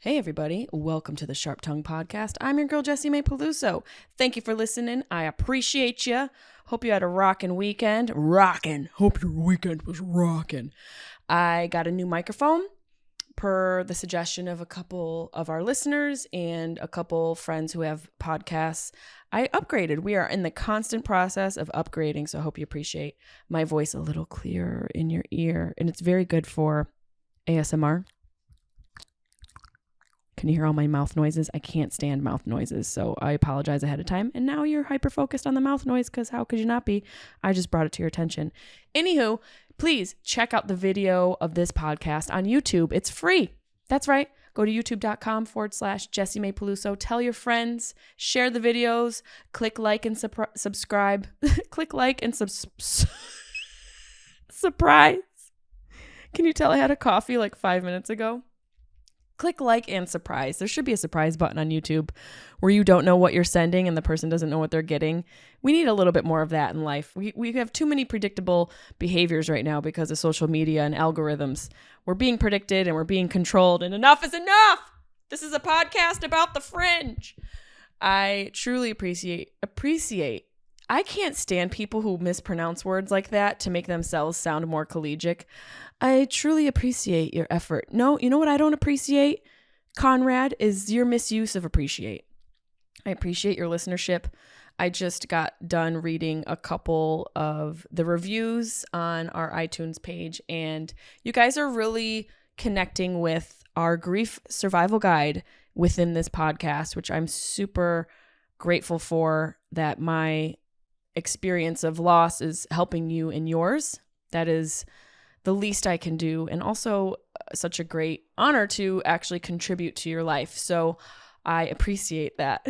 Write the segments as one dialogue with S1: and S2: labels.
S1: Hey everybody, welcome to the Sharp Tongue Podcast. I'm your girl Jessimae Peluso. Thank you for listening. I appreciate you. Hope you had a rockin' weekend. Hope your weekend was rockin'. I got a new microphone per the suggestion of a couple of our listeners and a couple friends who have podcasts. I upgraded. We are in the constant process of upgrading, so I hope you appreciate my voice a little clearer in your ear. And it's very good for ASMR. Can you hear all my mouth noises? I can't stand mouth noises, so I apologize ahead of time. And now you're hyper-focused on the mouth noise because how could you not be? I just brought it to your attention. Anywho, please check out the video of this podcast on YouTube. It's free. That's right. Go to youtube.com/Jessimae Peluso. Tell your friends. Share the videos. Click like and subscribe. Click like and surprise. Can you tell I had a coffee like 5 minutes ago? Click like and surprise. There should be a surprise button on YouTube where you don't know what you're sending and the person doesn't know what they're getting. We need a little bit more of that in life. We have too many predictable behaviors right now because of social media and algorithms. We're being predicted and we're being controlled, and enough is enough. This is a podcast about the fringe. I truly appreciate. I can't stand people who mispronounce words like that to make themselves sound more collegiate. I truly appreciate your effort. No, you know what I don't appreciate, Conrad, is your misuse of appreciate. I appreciate your listenership. I just got done reading a couple of the reviews on our iTunes page, and you guys are really connecting with our grief survival guide within this podcast, which I'm super grateful for, that my experience of loss is helping you in yours. That is the least I can do, and also such a great honor to actually contribute to your life. So I appreciate that.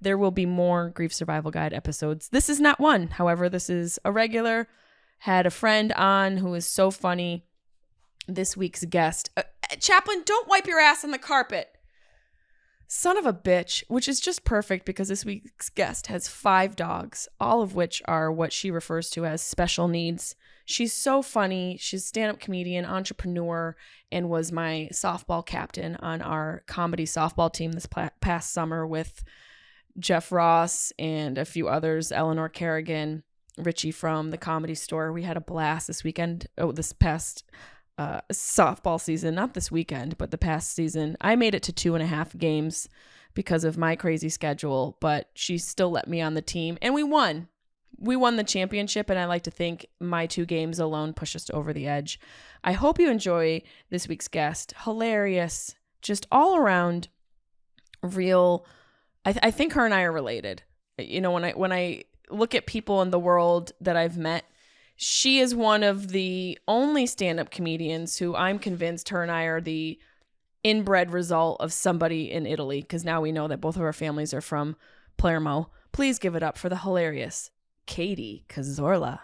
S1: There will be more Grief Survival Guide episodes. This is not one. However, this is a regular. Had a friend on who is so funny. This week's guest. Chaplain, don't wipe your ass on the carpet. Son of a bitch, which is just perfect because this week's guest has 5 dogs, all of which are what she refers to as special needs. She's so funny. She's a stand-up comedian, entrepreneur, and was my softball captain on our comedy softball team this past summer with Jeff Ross and a few others, Eleanor Kerrigan, Richie from the Comedy Store. We had a blast this weekend. This past softball season, not this weekend, but the past season. I made it to 2.5 games because of my crazy schedule, but she still let me on the team, and we won. We won the championship, and I like to think my 2 games alone pushed us over the edge. I hope you enjoy this week's guest. Hilarious, just all around real. I think her and I are related. You know, when I look at people in the world that I've met, she is one of the only stand-up comedians who I'm convinced her and I are the inbred result of somebody in Italy, because now we know that both of our families are from Palermo. Please give it up for the hilarious Katie Cazorla.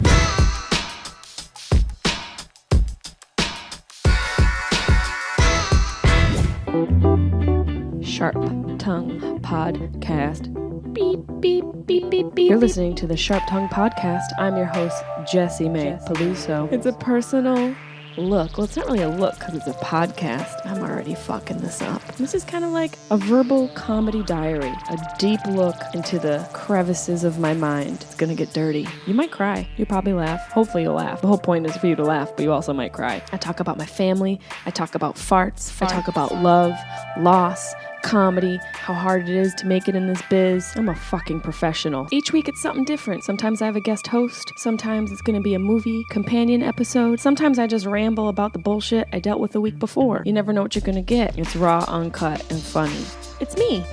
S1: Sharp Tongue Podcast. Beep, beep, beep, beep, beep. You're listening to the Sharp Tongue Podcast. I'm your host, Jessimae Peluso. It's a personal look. Well, it's not really a look because it's a podcast. I'm already fucking this up. This is kind of like a verbal comedy diary, a deep look into the crevices of my mind. It's gonna get dirty. You might cry. You'll probably laugh. Hopefully you'll laugh. The whole point is for you to laugh, but you also might cry. I talk about my family. I talk about farts. I talk about love, loss, comedy, how hard it is to make it in this biz. I'm a fucking professional. Each week it's something different. Sometimes I have a guest host. Sometimes it's gonna be a movie companion episode. Sometimes I just ramble about the bullshit I dealt with the week before. You never know what you're gonna get. It's raw, uncut, and funny. It's me.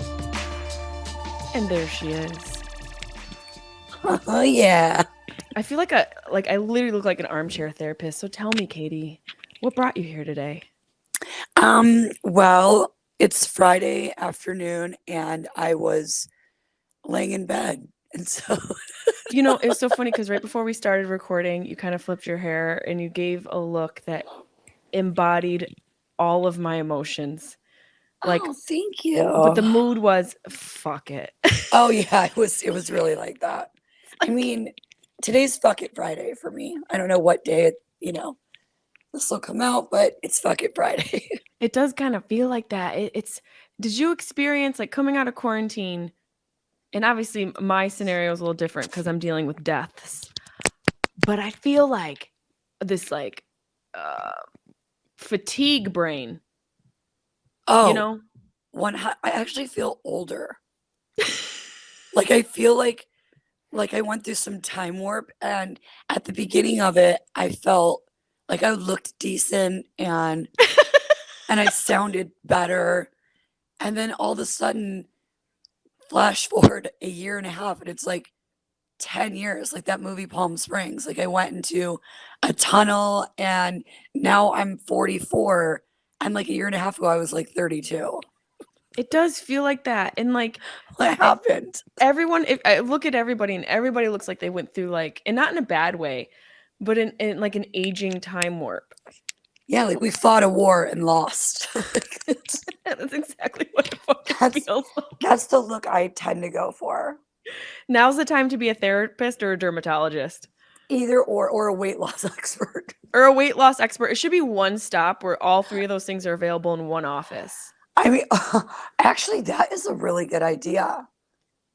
S1: And there she is.
S2: Oh yeah.
S1: I feel like I literally look like an armchair therapist. So tell me, Katie, what brought you here today?
S2: Well, it's Friday afternoon and I was laying in bed. And so
S1: You know, it was so funny because right before we started recording, you kind of flipped your hair and you gave a look that embodied all of my emotions. Like,
S2: oh, thank you.
S1: But the mood was fuck it.
S2: Oh yeah, it was really like that. I mean, today's fuck it Friday for me. I don't know what day it, this will come out, but it's fucking Friday.
S1: It does kind of feel like that. Did you experience like coming out of quarantine? And obviously my scenario is a little different because I'm dealing with deaths. But I feel like this like fatigue brain. You
S2: Oh,
S1: know?
S2: I actually feel older. Like I feel like I went through some time warp, and at the beginning of it, I felt like I looked decent and I sounded better. And then all of a sudden, flash forward a year and a half, and it's like 10 years, like that movie Palm Springs. Like I went into a tunnel, and now I'm 44. And like a year and a half ago, I was like 32.
S1: It does feel like that. And like
S2: What happened?
S1: everyone, if I look at everybody and everybody looks like they went through like, and not in a bad way, but in like an aging time warp.
S2: Yeah, like we fought a war and lost.
S1: That's exactly what it fucking feels like.
S2: That's the look I tend to go for.
S1: Now's the time to be a therapist or a dermatologist.
S2: Either or a weight loss expert.
S1: Or a weight loss expert. It should be one stop where all three of those things are available in one office.
S2: I mean, actually, that is a really good idea.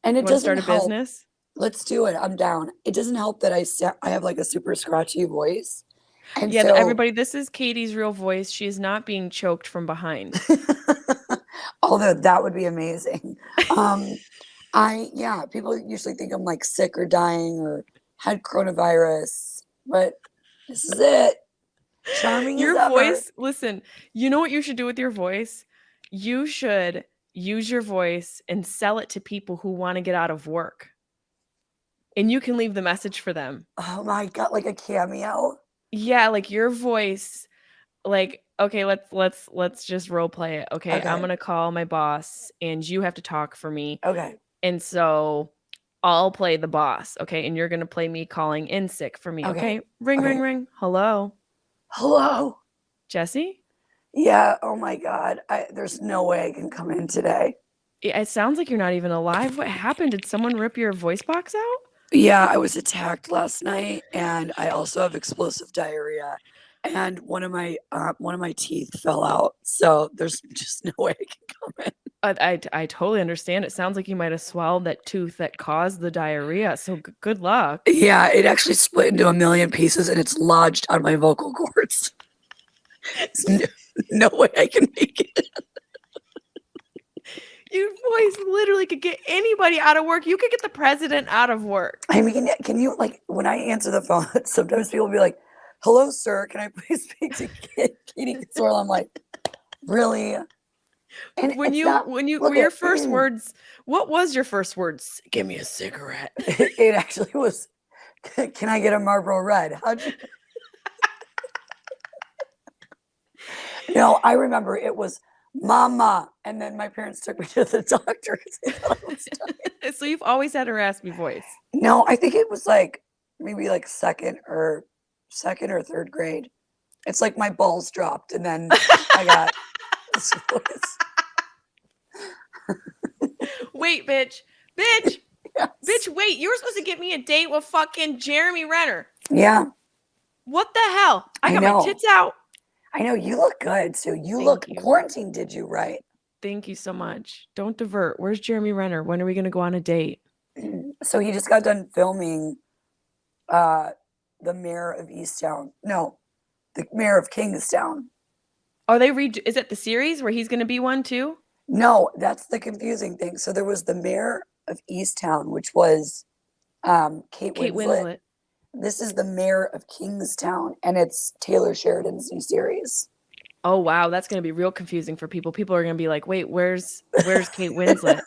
S2: And it
S1: Want to
S2: doesn't
S1: start a
S2: help.
S1: business?
S2: Let's do it. I'm down. It doesn't help that I have like a super scratchy voice. And
S1: Yeah,
S2: so
S1: everybody, this is Katie's real voice. She is not being choked from behind.
S2: although that would be amazing. People usually think I'm like sick or dying or had coronavirus, but this is it. Charming
S1: Your
S2: as ever.
S1: voice, listen, you know what you should do with your voice? You should use your voice and sell it to people who want to get out of work. And you can leave the message for them.
S2: Oh my God, like a cameo.
S1: Yeah, like your voice, like, okay, let's just role play it. Okay,
S2: Okay.
S1: I'm gonna call my boss and you have to talk for me.
S2: Okay.
S1: And so I'll play the boss, okay? And you're gonna play me calling in sick for me, okay? Ring,
S2: Okay.
S1: ring, ring. Hello,
S2: Hello.
S1: Jesse?
S2: Yeah. Oh my God. There's no way I can come in today.
S1: It sounds like you're not even alive. What happened? Did someone rip your voice box out?
S2: Yeah, I was attacked last night, and I also have explosive diarrhea, and one of my teeth fell out. So there's just no way I can come in.
S1: I totally understand. It sounds like you might have swallowed that tooth that caused the diarrhea. So good luck.
S2: Yeah, it actually split into a million pieces, and it's lodged on my vocal cords. No way I can make it.
S1: Your voice literally could get anybody out of work. You could get the president out of work.
S2: I mean, can you, like, when I answer the phone, sometimes people will be like, "Hello, sir. Can I please speak to Katie Cazorla?" I'm like, really? And
S1: When were your first words? What was your first words? Give me a cigarette.
S2: It actually was, "Can I get a Marlboro Red?" How'd you? No, I remember it was "Mama," and then my parents took me to the doctor because they thought I was dying.
S1: So you've always had a raspy voice.
S2: No, I think it was like maybe like second or third grade. It's like my balls dropped, and then I got this voice.
S1: Wait, bitch. Bitch.
S2: Yes.
S1: Bitch, wait. You were supposed to get me a date with fucking Jeremy Renner.
S2: Yeah.
S1: What the hell? I got my tits out.
S2: I know. You look good, Sue. Quarantine did you right.
S1: Thank you so much. Don't divert. Where's Jeremy Renner? When are we going to go on a date?
S2: So he just got done filming the mayor of Easttown. No, the mayor of Kingstown.
S1: Oh, is it the series where he's going to be one too?
S2: No, that's the confusing thing. So there was the mayor of Easttown, which was Kate Winslet. This is the mayor of Kingstown, and it's Taylor Sheridan's new series.
S1: Oh wow, that's going to be real confusing for people. People are going to be like, "Wait, where's Kate Winslet?"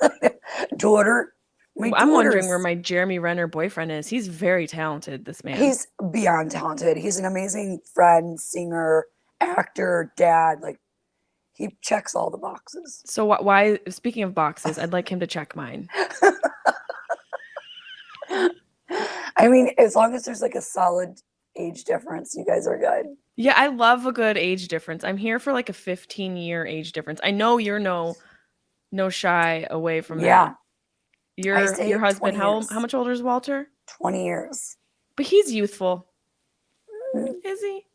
S2: Daughter.
S1: I'm wondering where my Jeremy Renner boyfriend is. He's very talented, this man.
S2: He's beyond talented. He's an amazing friend, singer, actor, dad. Like, he checks all the boxes.
S1: So why, speaking of boxes, I'd like him to check mine.
S2: I mean, as long as there's like a solid age difference, you guys are good.
S1: Yeah, I love a good age difference. I'm here for like a 15-year age difference. I know you're no shy away from that. Your husband, how much older is Walter?
S2: 20 years.
S1: But he's youthful. Is he?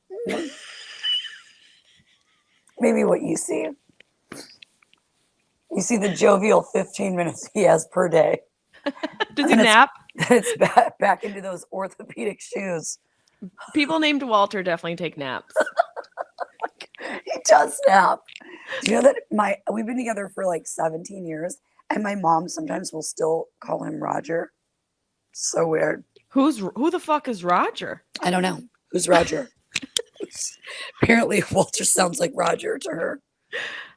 S2: maybe what you see. You see the jovial 15 minutes he has per day.
S1: Does he
S2: And
S1: nap?
S2: it's back into those orthopedic shoes.
S1: People named Walter definitely take naps.
S2: He does nap. Do you know that we've been together for like 17 years, and my mom sometimes will still call him Roger. So weird.
S1: Who the fuck is Roger?
S2: I don't know. Who's Roger? Apparently Walter sounds like Roger to her.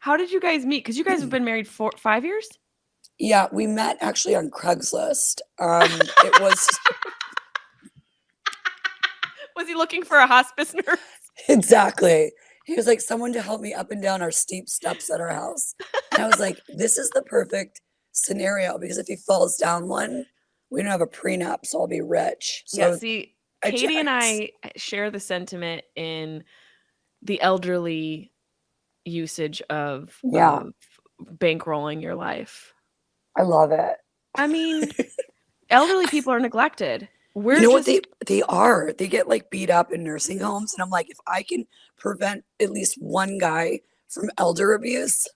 S1: How did you guys meet? Because you guys have been married 5 years?
S2: Yeah, we met actually on Craigslist. It was
S1: Was he looking for a hospice nurse?
S2: exactly. He was like, someone to help me up and down our steep steps at our house. And I was like, this is the perfect scenario because if he falls down one, we don't have a prenup, so I'll be rich. So
S1: Yeah, see, Katie and I share the sentiment in the elderly usage of bankrolling your life.
S2: I love it.
S1: I mean, elderly people are neglected.
S2: You know what they are? They get like beat up in nursing homes, and I'm like, if I can prevent at least one guy from elder abuse,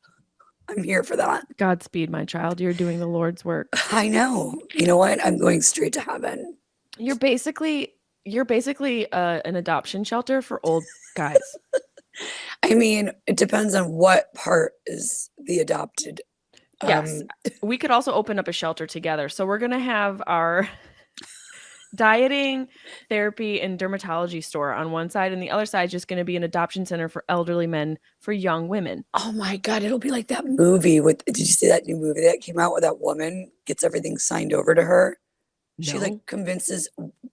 S2: I'm here for that.
S1: Godspeed, my child. You're doing the Lord's work.
S2: I know. You know what? I'm going straight to heaven.
S1: You're basically an adoption shelter for old guys.
S2: I mean, it depends on what part is the adopted.
S1: Yes. We could also open up a shelter together. So we're going to have our dieting, therapy, and dermatology store on one side, and the other side is just going to be an adoption center for elderly men for young women.
S2: Oh my God, it'll be like that movie did you see that new movie that came out where that woman gets everything signed over to her? No. She like convinces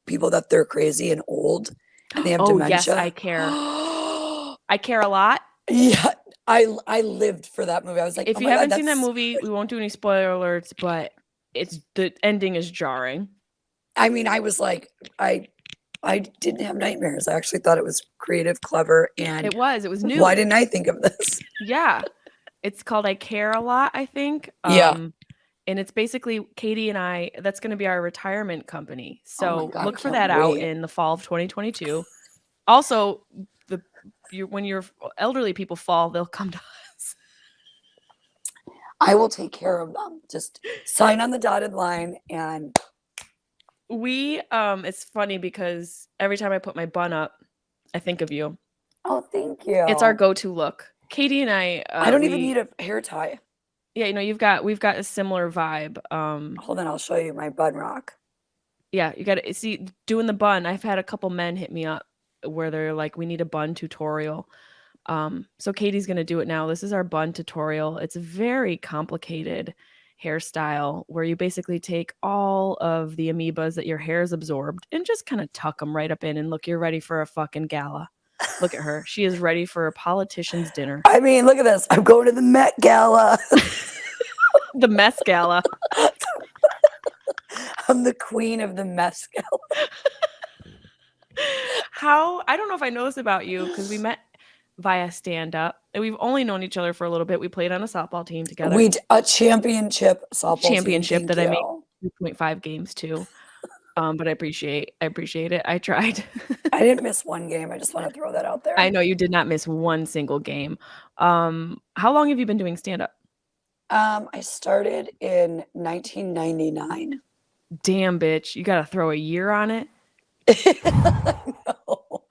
S2: people that they're crazy and old and they have dementia.
S1: Yes, I care. I care a lot.
S2: Yeah, I lived for that movie. I was like,
S1: if you haven't seen that movie, we won't do any spoiler alerts, but the ending is jarring.
S2: I mean, I was like, I didn't have nightmares. I actually thought it was creative, clever, and
S1: it was new.
S2: Why didn't I think of this?
S1: Yeah. It's called I Care a Lot, I think.
S2: Yeah.
S1: And it's basically Katie and I, that's going to be our retirement company. So look for that out in the fall of 2022. Also, when your elderly people fall, they'll come to us.
S2: I will take care of them. Just sign on the dotted line and
S1: it's funny because every time I put my bun up, I think of you.
S2: Oh, thank you.
S1: It's our go-to look. Katie and I
S2: don't even need a hair tie.
S1: Yeah, we've got a similar vibe.
S2: Hold on, I'll show you my bun rock.
S1: Yeah, you got to see doing the bun. I've had a couple men hit me up where they're like, we need a bun tutorial. So Katie's going to do it now. This is our bun tutorial. It's a very complicated hairstyle where you basically take all of the amoebas that your hair's absorbed and just kind of tuck them right up in and look, you're ready for a fucking gala. Look at her. She is ready for a politician's dinner.
S2: I mean, look at this. I'm going to the Met Gala.
S1: The mess gala.
S2: I'm the queen of the mess gala.
S1: I don't know if I know this about you because we met via stand-up and we've only known each other for a little bit. We played on a softball team together.
S2: A championship softball
S1: championship that I made 2.5 games too. But I appreciate it. I tried.
S2: I didn't miss one game. I just want to throw that out there.
S1: I know you did not miss one single game. How long have you been doing stand-up?
S2: I started in 1999.
S1: Damn, bitch. You got to throw a year on it?
S2: No.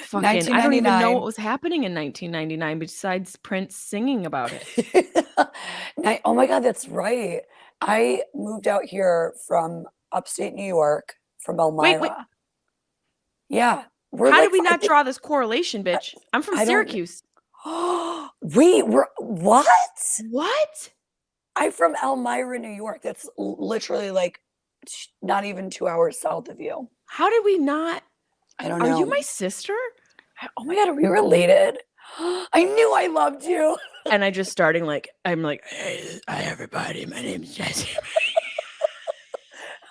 S1: Fucking, I don't even know what was happening in 1999 besides Prince singing about it.
S2: Oh my God, that's right. I moved out here from upstate New York, from Elmira.
S1: Wait.
S2: Yeah.
S1: How did we not draw this correlation, bitch? I'm from Syracuse.
S2: Wait, what?
S1: What?
S2: I'm from Elmira, New York. That's literally like not even 2 hours south of you.
S1: How did we not?
S2: I don't know.
S1: Are you my sister?
S2: Oh my God, are we related? I knew I loved you.
S1: And I just starting like, I'm like, hey, hi everybody, my name's Jessimae.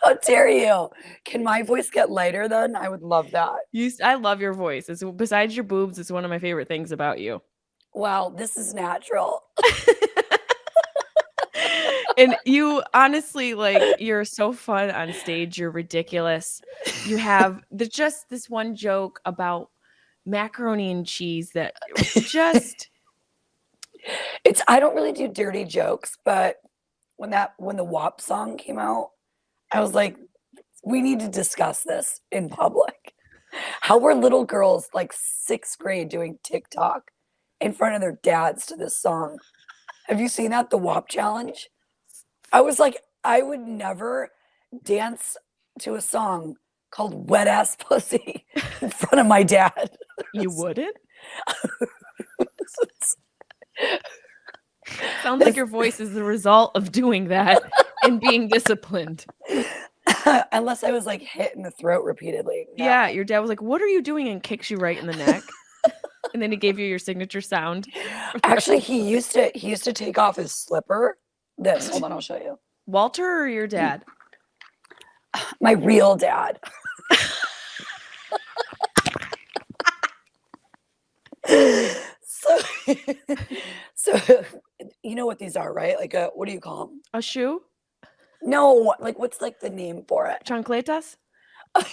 S2: How dare you? Can my voice get lighter then? I would love that.
S1: I love your voice. Besides your boobs, it's one of my favorite things about you.
S2: Wow, this is natural.
S1: And you honestly, like, you're so fun on stage. You're ridiculous. You have just this one joke about macaroni and cheese that just
S2: I don't really do dirty jokes, but when the WAP song came out, I was like, we need to discuss this in public. How were little girls like 6th grade doing TikTok in front of their dads to this song? Have you seen that? The WAP challenge? I was like, I would never dance to a song called Wet Ass Pussy in front of my dad.
S1: You wouldn't? Sounds like your voice is the result of doing that and being disciplined.
S2: Unless I was like hit in the throat repeatedly. No.
S1: Yeah, your dad was like, "What are you doing?" and kicks you right in the neck. And then he gave you your signature sound.
S2: Actually, he used to take off his slipper. Hold on, I'll show you.
S1: Walter or your dad?
S2: My real dad. So you know what these are, right? Like what do you call them?
S1: A shoe?
S2: No, like what's like the name for it?
S1: Chancletas?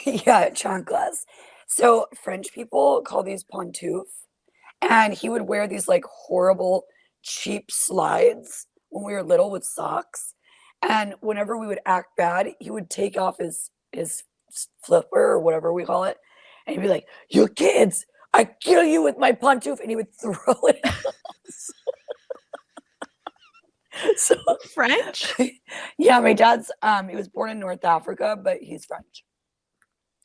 S2: Yeah, chanclas. So French people call these pantoufles, and he would wear these like horrible cheap slides when we were little with socks. And whenever we would act bad, he would take off his flipper or whatever we call it, and he'd be like, "You kids, I kill you with my pantoufle," and he would throw it at us. So
S1: French?
S2: yeah, my dad's he was born in North Africa, but he's French.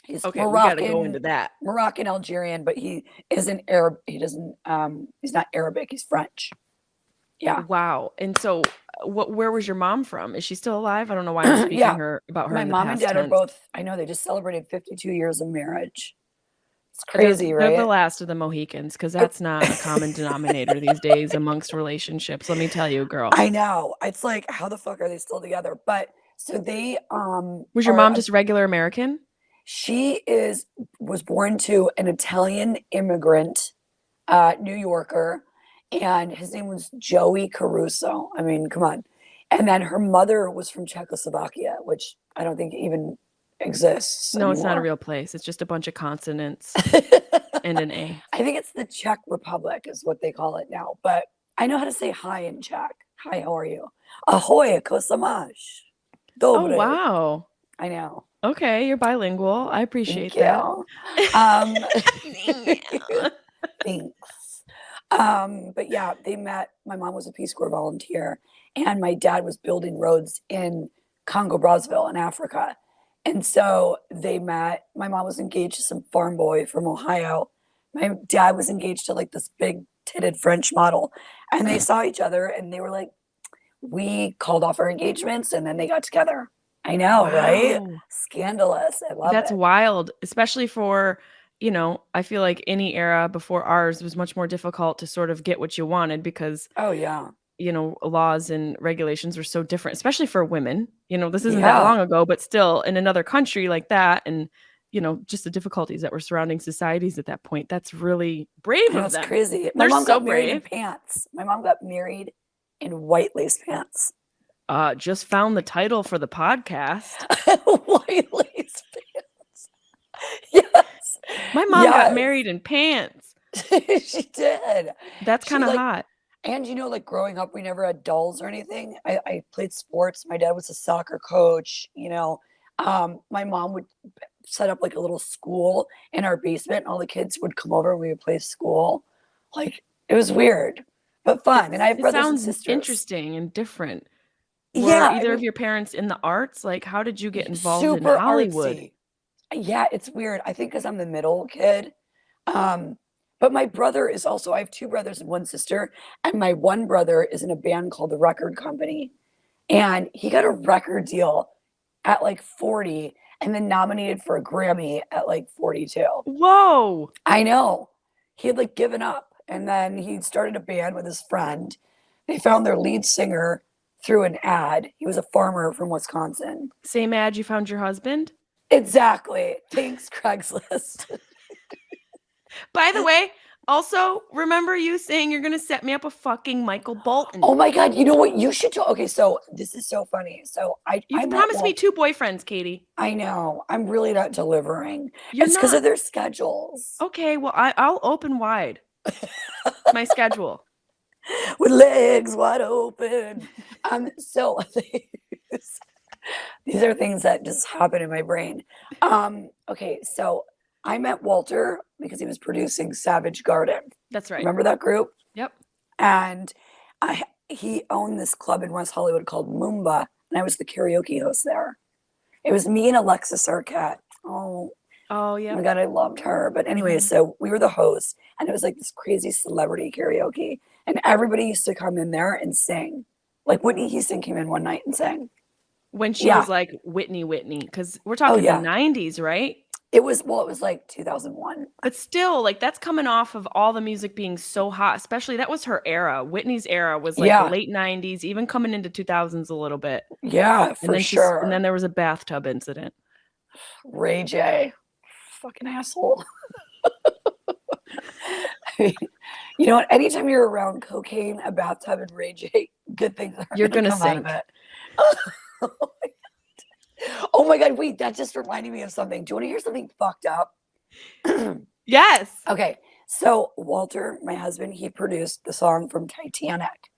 S2: He's
S1: Okay, we
S2: Moroccan,
S1: gotta go into that.
S2: Moroccan Algerian, but he isn't Arab. He doesn't he's not Arabic, he's French. Yeah.
S1: Wow. And so where was your mom from? Is she still alive? I don't know why I'm speaking
S2: Yeah.
S1: about her
S2: My
S1: in the
S2: mom and
S1: past
S2: dad are
S1: tense.
S2: both, I know they just celebrated 52 years of marriage. It's crazy,
S1: They're
S2: right?
S1: the last of the Mohicans, because that's not a common denominator these days amongst relationships. Let me tell you, girl.
S2: I know. It's like, how the fuck are they still together? But so they
S1: Was your mom just regular American?
S2: She was born to an Italian immigrant, New Yorker, and his name was Joey Caruso. I mean, come on. And then her mother was from Czechoslovakia, which I don't think even exists
S1: No,
S2: anymore.
S1: it's not a real place. It's just a bunch of consonants and an A.
S2: I think it's the Czech Republic is what they call it now. But I know how to say hi in Czech. Hi, how are you? Ahoy, kosamash.
S1: Oh,
S2: Dobre.
S1: wow.
S2: I know.
S1: Okay, you're bilingual. I appreciate
S2: Thank
S1: that.
S2: Thanks. But yeah, they met. My mom was a Peace Corps volunteer, and my dad was building roads in Congo Brazzaville in Africa. And so they met. My mom was engaged to some farm boy from Ohio. My dad was engaged to like this big titted French model, and they saw each other, and they were like, we called off our engagements, and then they got together. I know, right?
S1: Wow.
S2: Scandalous. I love
S1: That's
S2: it.
S1: wild, especially for, I feel like any era before ours was much more difficult to sort of get what you wanted because,
S2: Oh yeah.
S1: laws and regulations were so different, especially for women. This isn't that long ago, but still in another country like that and, just the difficulties that were surrounding societies at that point. That's really brave of them.
S2: That's crazy.
S1: They're
S2: My mom
S1: so
S2: got married in
S1: brave.
S2: pants. My mom got married in white lace pants.
S1: Just found the title for the podcast.
S2: White lace pants. Yes.
S1: My mom got married in pants.
S2: She did.
S1: That's kind of hot.
S2: And like growing up, we never had dolls or anything. I played sports. My dad was a soccer coach. My mom would set up like a little school in our basement. And all the kids would come over and we would play school. Like it was weird, but fun. And I have brothers and sisters.
S1: Interesting and different. Were either of your parents in the arts? Like, how did you get involved in Hollywood?
S2: Artsy. Yeah, it's weird. I think because I'm the middle kid. But my brother is also, I have 2 brothers and 1 sister. And my one brother is in a band called The Record Company. And he got a record deal at like 40 and then nominated for a Grammy at like 42.
S1: Whoa.
S2: I know. He had like given up. And then he started a band with his friend. They found their lead singer through an ad. He was a farmer from Wisconsin.
S1: Same ad you found your husband?
S2: Exactly. Thanks, Craigslist.
S1: By the way, also, remember you saying you're going to set me up with fucking Michael Bolton.
S2: Oh my God. You know what? You should do. Okay, so this is so funny. So
S1: you promised me 2 boyfriends, Katie.
S2: I know. I'm really not delivering.
S1: It's
S2: because of their schedules.
S1: Okay, well, I'll open wide my schedule.
S2: with legs wide open. So these are things that just happen in my brain. Okay, so I met Walter because he was producing Savage Garden.
S1: That's right.
S2: Remember that group?
S1: Yep.
S2: And he owned this club in West Hollywood called Moomba, and I was the karaoke host there. It was me and Alexis Arquette. Oh
S1: yeah.
S2: my God, I loved her. But anyway, so we were the hosts, and it was like this crazy celebrity karaoke. And everybody used to come in there and sing. Like Whitney Houston came in one night and sang.
S1: When she was like Whitney, because we're talking the 90s, right?
S2: It was like 2001.
S1: But still, like that's coming off of all the music being so hot, especially that was her era. Whitney's era was like the late 90s, even coming into 2000s a little bit.
S2: Yeah, for sure.
S1: And then there was a bathtub incident.
S2: Ray J. Fucking asshole. I mean, you know what? Anytime you're around cocaine, a bathtub, and Ray J, good things are going to come out of it. Oh my God, wait, that just reminded me of something. Do you want to hear something fucked up?
S1: Yes.
S2: Okay, so Walter, my husband, he produced the song from Titanic.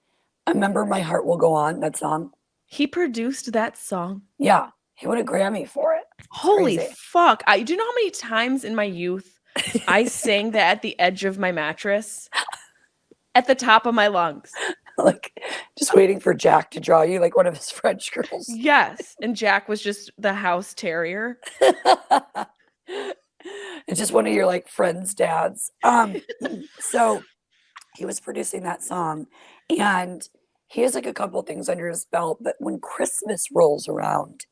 S2: Remember My Heart Will Go On, that song?
S1: He produced that song?
S2: Yeah, he won a Grammy for it.
S1: Holy fuck. Do you know how many times in my youth I sang that at the edge of my mattress? At the top of my lungs.
S2: Like just waiting for Jack to draw you like one of his French girls.
S1: Yes. And Jack was just the house terrier.
S2: It's just one of your like friends' dads. So he was producing that song, and he has like a couple things under his belt. But when Christmas rolls around,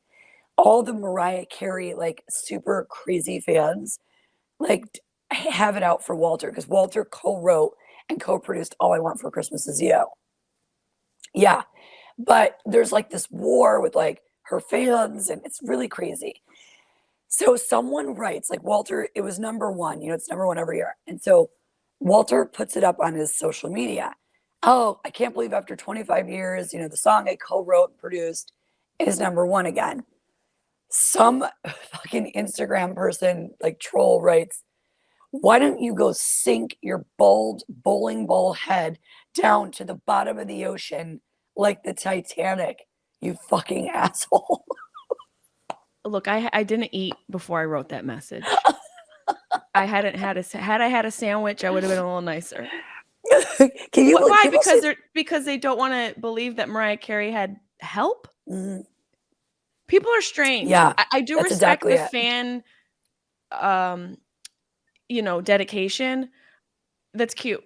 S2: all the Mariah Carey like super crazy fans like have it out for Walter, because Walter co-wrote and co-produced All I Want for Christmas Is You. Yeah, but there's like this war with like her fans, and it's really crazy. So someone writes, like Walter, it was number one, it's number one every year. And so Walter puts it up on his social media. Oh, I can't believe after 25 years, the song I co-wrote and produced is number one again. Some fucking Instagram person, like troll, writes, why don't you go sink your bald bowling ball head down to the bottom of the ocean like the Titanic, you fucking asshole.
S1: Look, I didn't eat before I wrote that message. I hadn't had had I had a sandwich, I would have been a little nicer. Why? Because they don't want to believe that Mariah Carey had help. Mm-hmm. People are strange.
S2: Yeah,
S1: I do respect the fan, dedication. That's cute.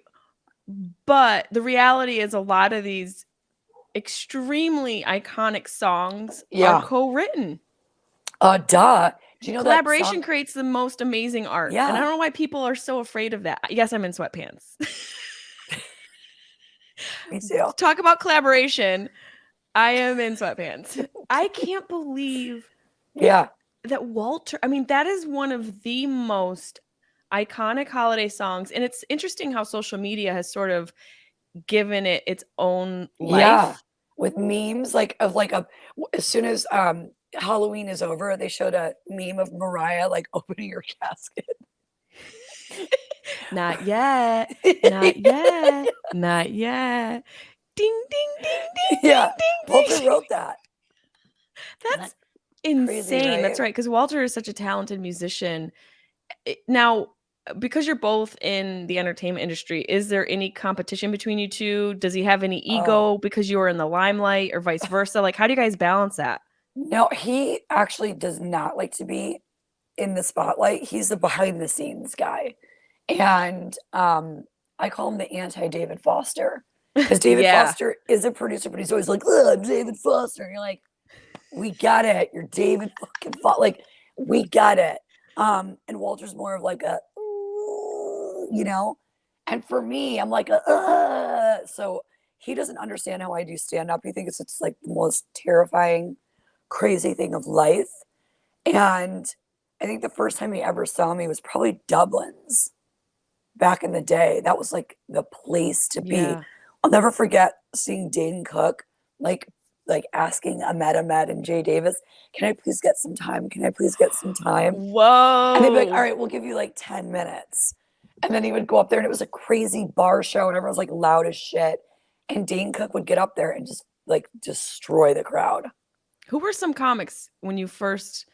S1: But the reality is a lot of these extremely iconic songs are co-written.
S2: Duh. Do you know
S1: collaboration creates the most amazing art? Yeah. And I don't know why people are so afraid of that. Yes, I'm in sweatpants.
S2: Me too.
S1: Talk about collaboration. I am in sweatpants. I can't believe that Walter, that is one of the most iconic holiday songs. And it's interesting how social media has sort of given it its own life.
S2: Yeah. With memes, as soon as Halloween is over, they showed a meme of Mariah like opening her casket.
S1: Not yet. Not yet. Not yet. Ding, ding, ding, ding,
S2: yeah.
S1: ding, ding.
S2: Walter wrote that.
S1: That's insane. Crazy, right? That's right. Because Walter is such a talented musician. Now, because you're both in the entertainment industry, is there any competition between you two? Does he have any ego because you are in the limelight or vice versa? Like, how do you guys balance that?
S2: No, he actually does not like to be in the spotlight. He's the behind the scenes guy. And I call him the anti-David Foster. Because David Foster is a producer, but he's always like, I'm David Foster. And you're like, we got it. You're David fucking Foster. Like, we got it. And Walter's more of like a, and for me, I'm like so he doesn't understand how I do stand up. He thinks it's like the most terrifying, crazy thing of life. And I think the first time he ever saw me was probably Dublin's back in the day. That was like the place to be. I'll never forget seeing Dane Cook, like asking Ahmed and Jay Davis, can I please get some time? Can I please get some time?
S1: Whoa.
S2: And they'd be like, all right, we'll give you like 10 minutes. And then he would go up there and it was a crazy bar show and everyone was like loud as shit. and Dane Cook would get up there and just like destroy the crowd.
S1: Who were some comics when you first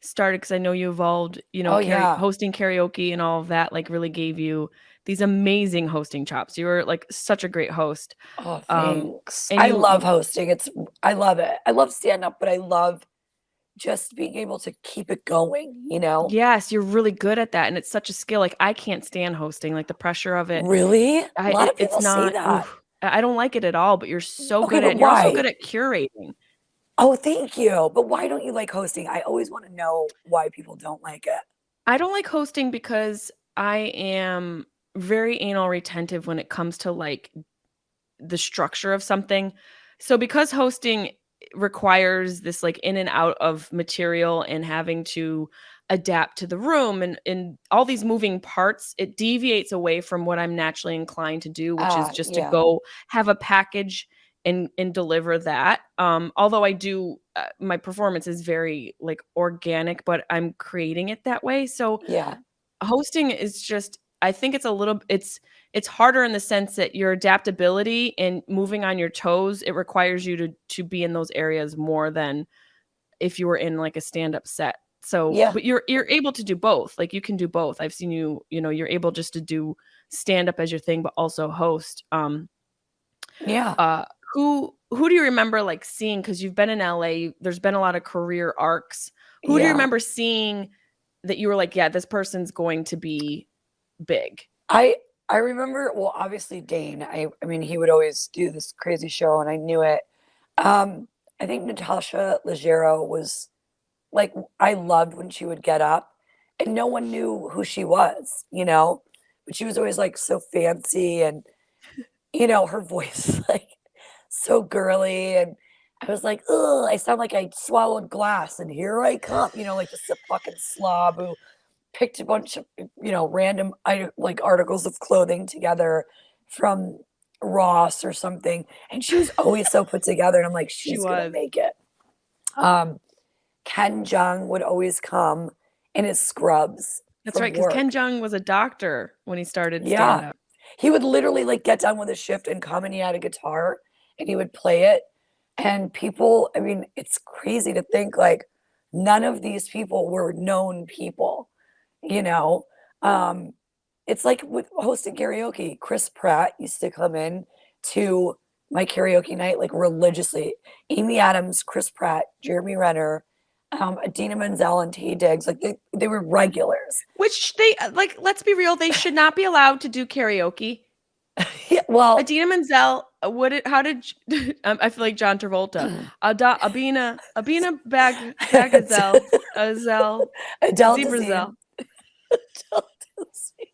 S1: started? Because I know you evolved,
S2: Oh yeah.
S1: hosting karaoke and all of that, like really gave you these amazing hosting chops. You were like such a great host.
S2: Oh,
S1: Um,
S2: thanks.
S1: and
S2: I
S1: you,
S2: love
S1: you,
S2: hosting. I love it. I love stand up, but I love just being able to keep it going, you know?
S1: yes, you're really good at that. And it's such a skill. Like I can't stand hosting, like the pressure of it.
S2: Really? A lot of
S1: It's
S2: people say
S1: not,
S2: that.
S1: oof, I don't like it at all, but you're so
S2: Okay,
S1: good at it.
S2: but
S1: And you're also good
S2: why?
S1: at curating.
S2: Oh, thank you. But why don't you like hosting? I always want to know why people don't like it.
S1: I don't like hosting because I am very anal retentive when it comes to like the structure of something. So because hosting requires this like in and out of material and having to adapt to the room and all these moving parts, it deviates away from what I'm naturally inclined to do, which is just to
S2: Yeah.
S1: go have a package and deliver that. Although I do my performance is very like organic, but I'm creating it that way. So
S2: Yeah.
S1: hosting is just I think it's harder in the sense that your adaptability and moving on your toes, it requires you to be in those areas more than if you were in like a stand-up set. So,
S2: Yeah.
S1: but you're able to do both. Like you can do both. I've seen you, you're able just to do stand up as your thing but also host.
S2: Yeah.
S1: Uh who do you remember like seeing cuz you've been in LA, there's been a lot of career arcs. Who do you
S2: Yeah.
S1: remember seeing that you were like, yeah, this person's going to be big?
S2: I I remember, well, obviously Dane. I mean, he would always do this crazy show and I knew it. I think Natasha Leggero was like, I loved when she would get up and no one knew who she was, you know? But she was always like so fancy and, you know, her voice like so girly. And I was like, oh, I sound like I swallowed glass and here I come, you know, like just a fucking slob who picked a bunch of, you know, random like articles of clothing together from Ross or something. And she was always so put together. And I'm like,
S1: She
S2: she's gonna
S1: was.
S2: make it. Um, Ken Jung would always come in his scrubs
S1: That's
S2: from
S1: right, because Ken
S2: work.
S1: Jeong was a doctor when he started
S2: Yeah.
S1: stand-up.
S2: He would literally like get done with his shift and come and he had a guitar and he would play it. And people, I mean, it's crazy to think like none of these people were known people, you know? Um, it's like with hosting karaoke. Chris Pratt used to come in to my karaoke night like religiously. Amy Adams, Chris Pratt, Jeremy Renner, Adina Menzel, and Taye Diggs. Like they were regulars.
S1: Which they like, let's be real, they should not be allowed to do karaoke.
S2: Yeah, well,
S1: Adina Menzel, what did how did I feel like John Travolta. Abina Bagazel, Azel,
S2: Adele
S1: Zebrazel.
S2: Dazeem. Adele Dazeem.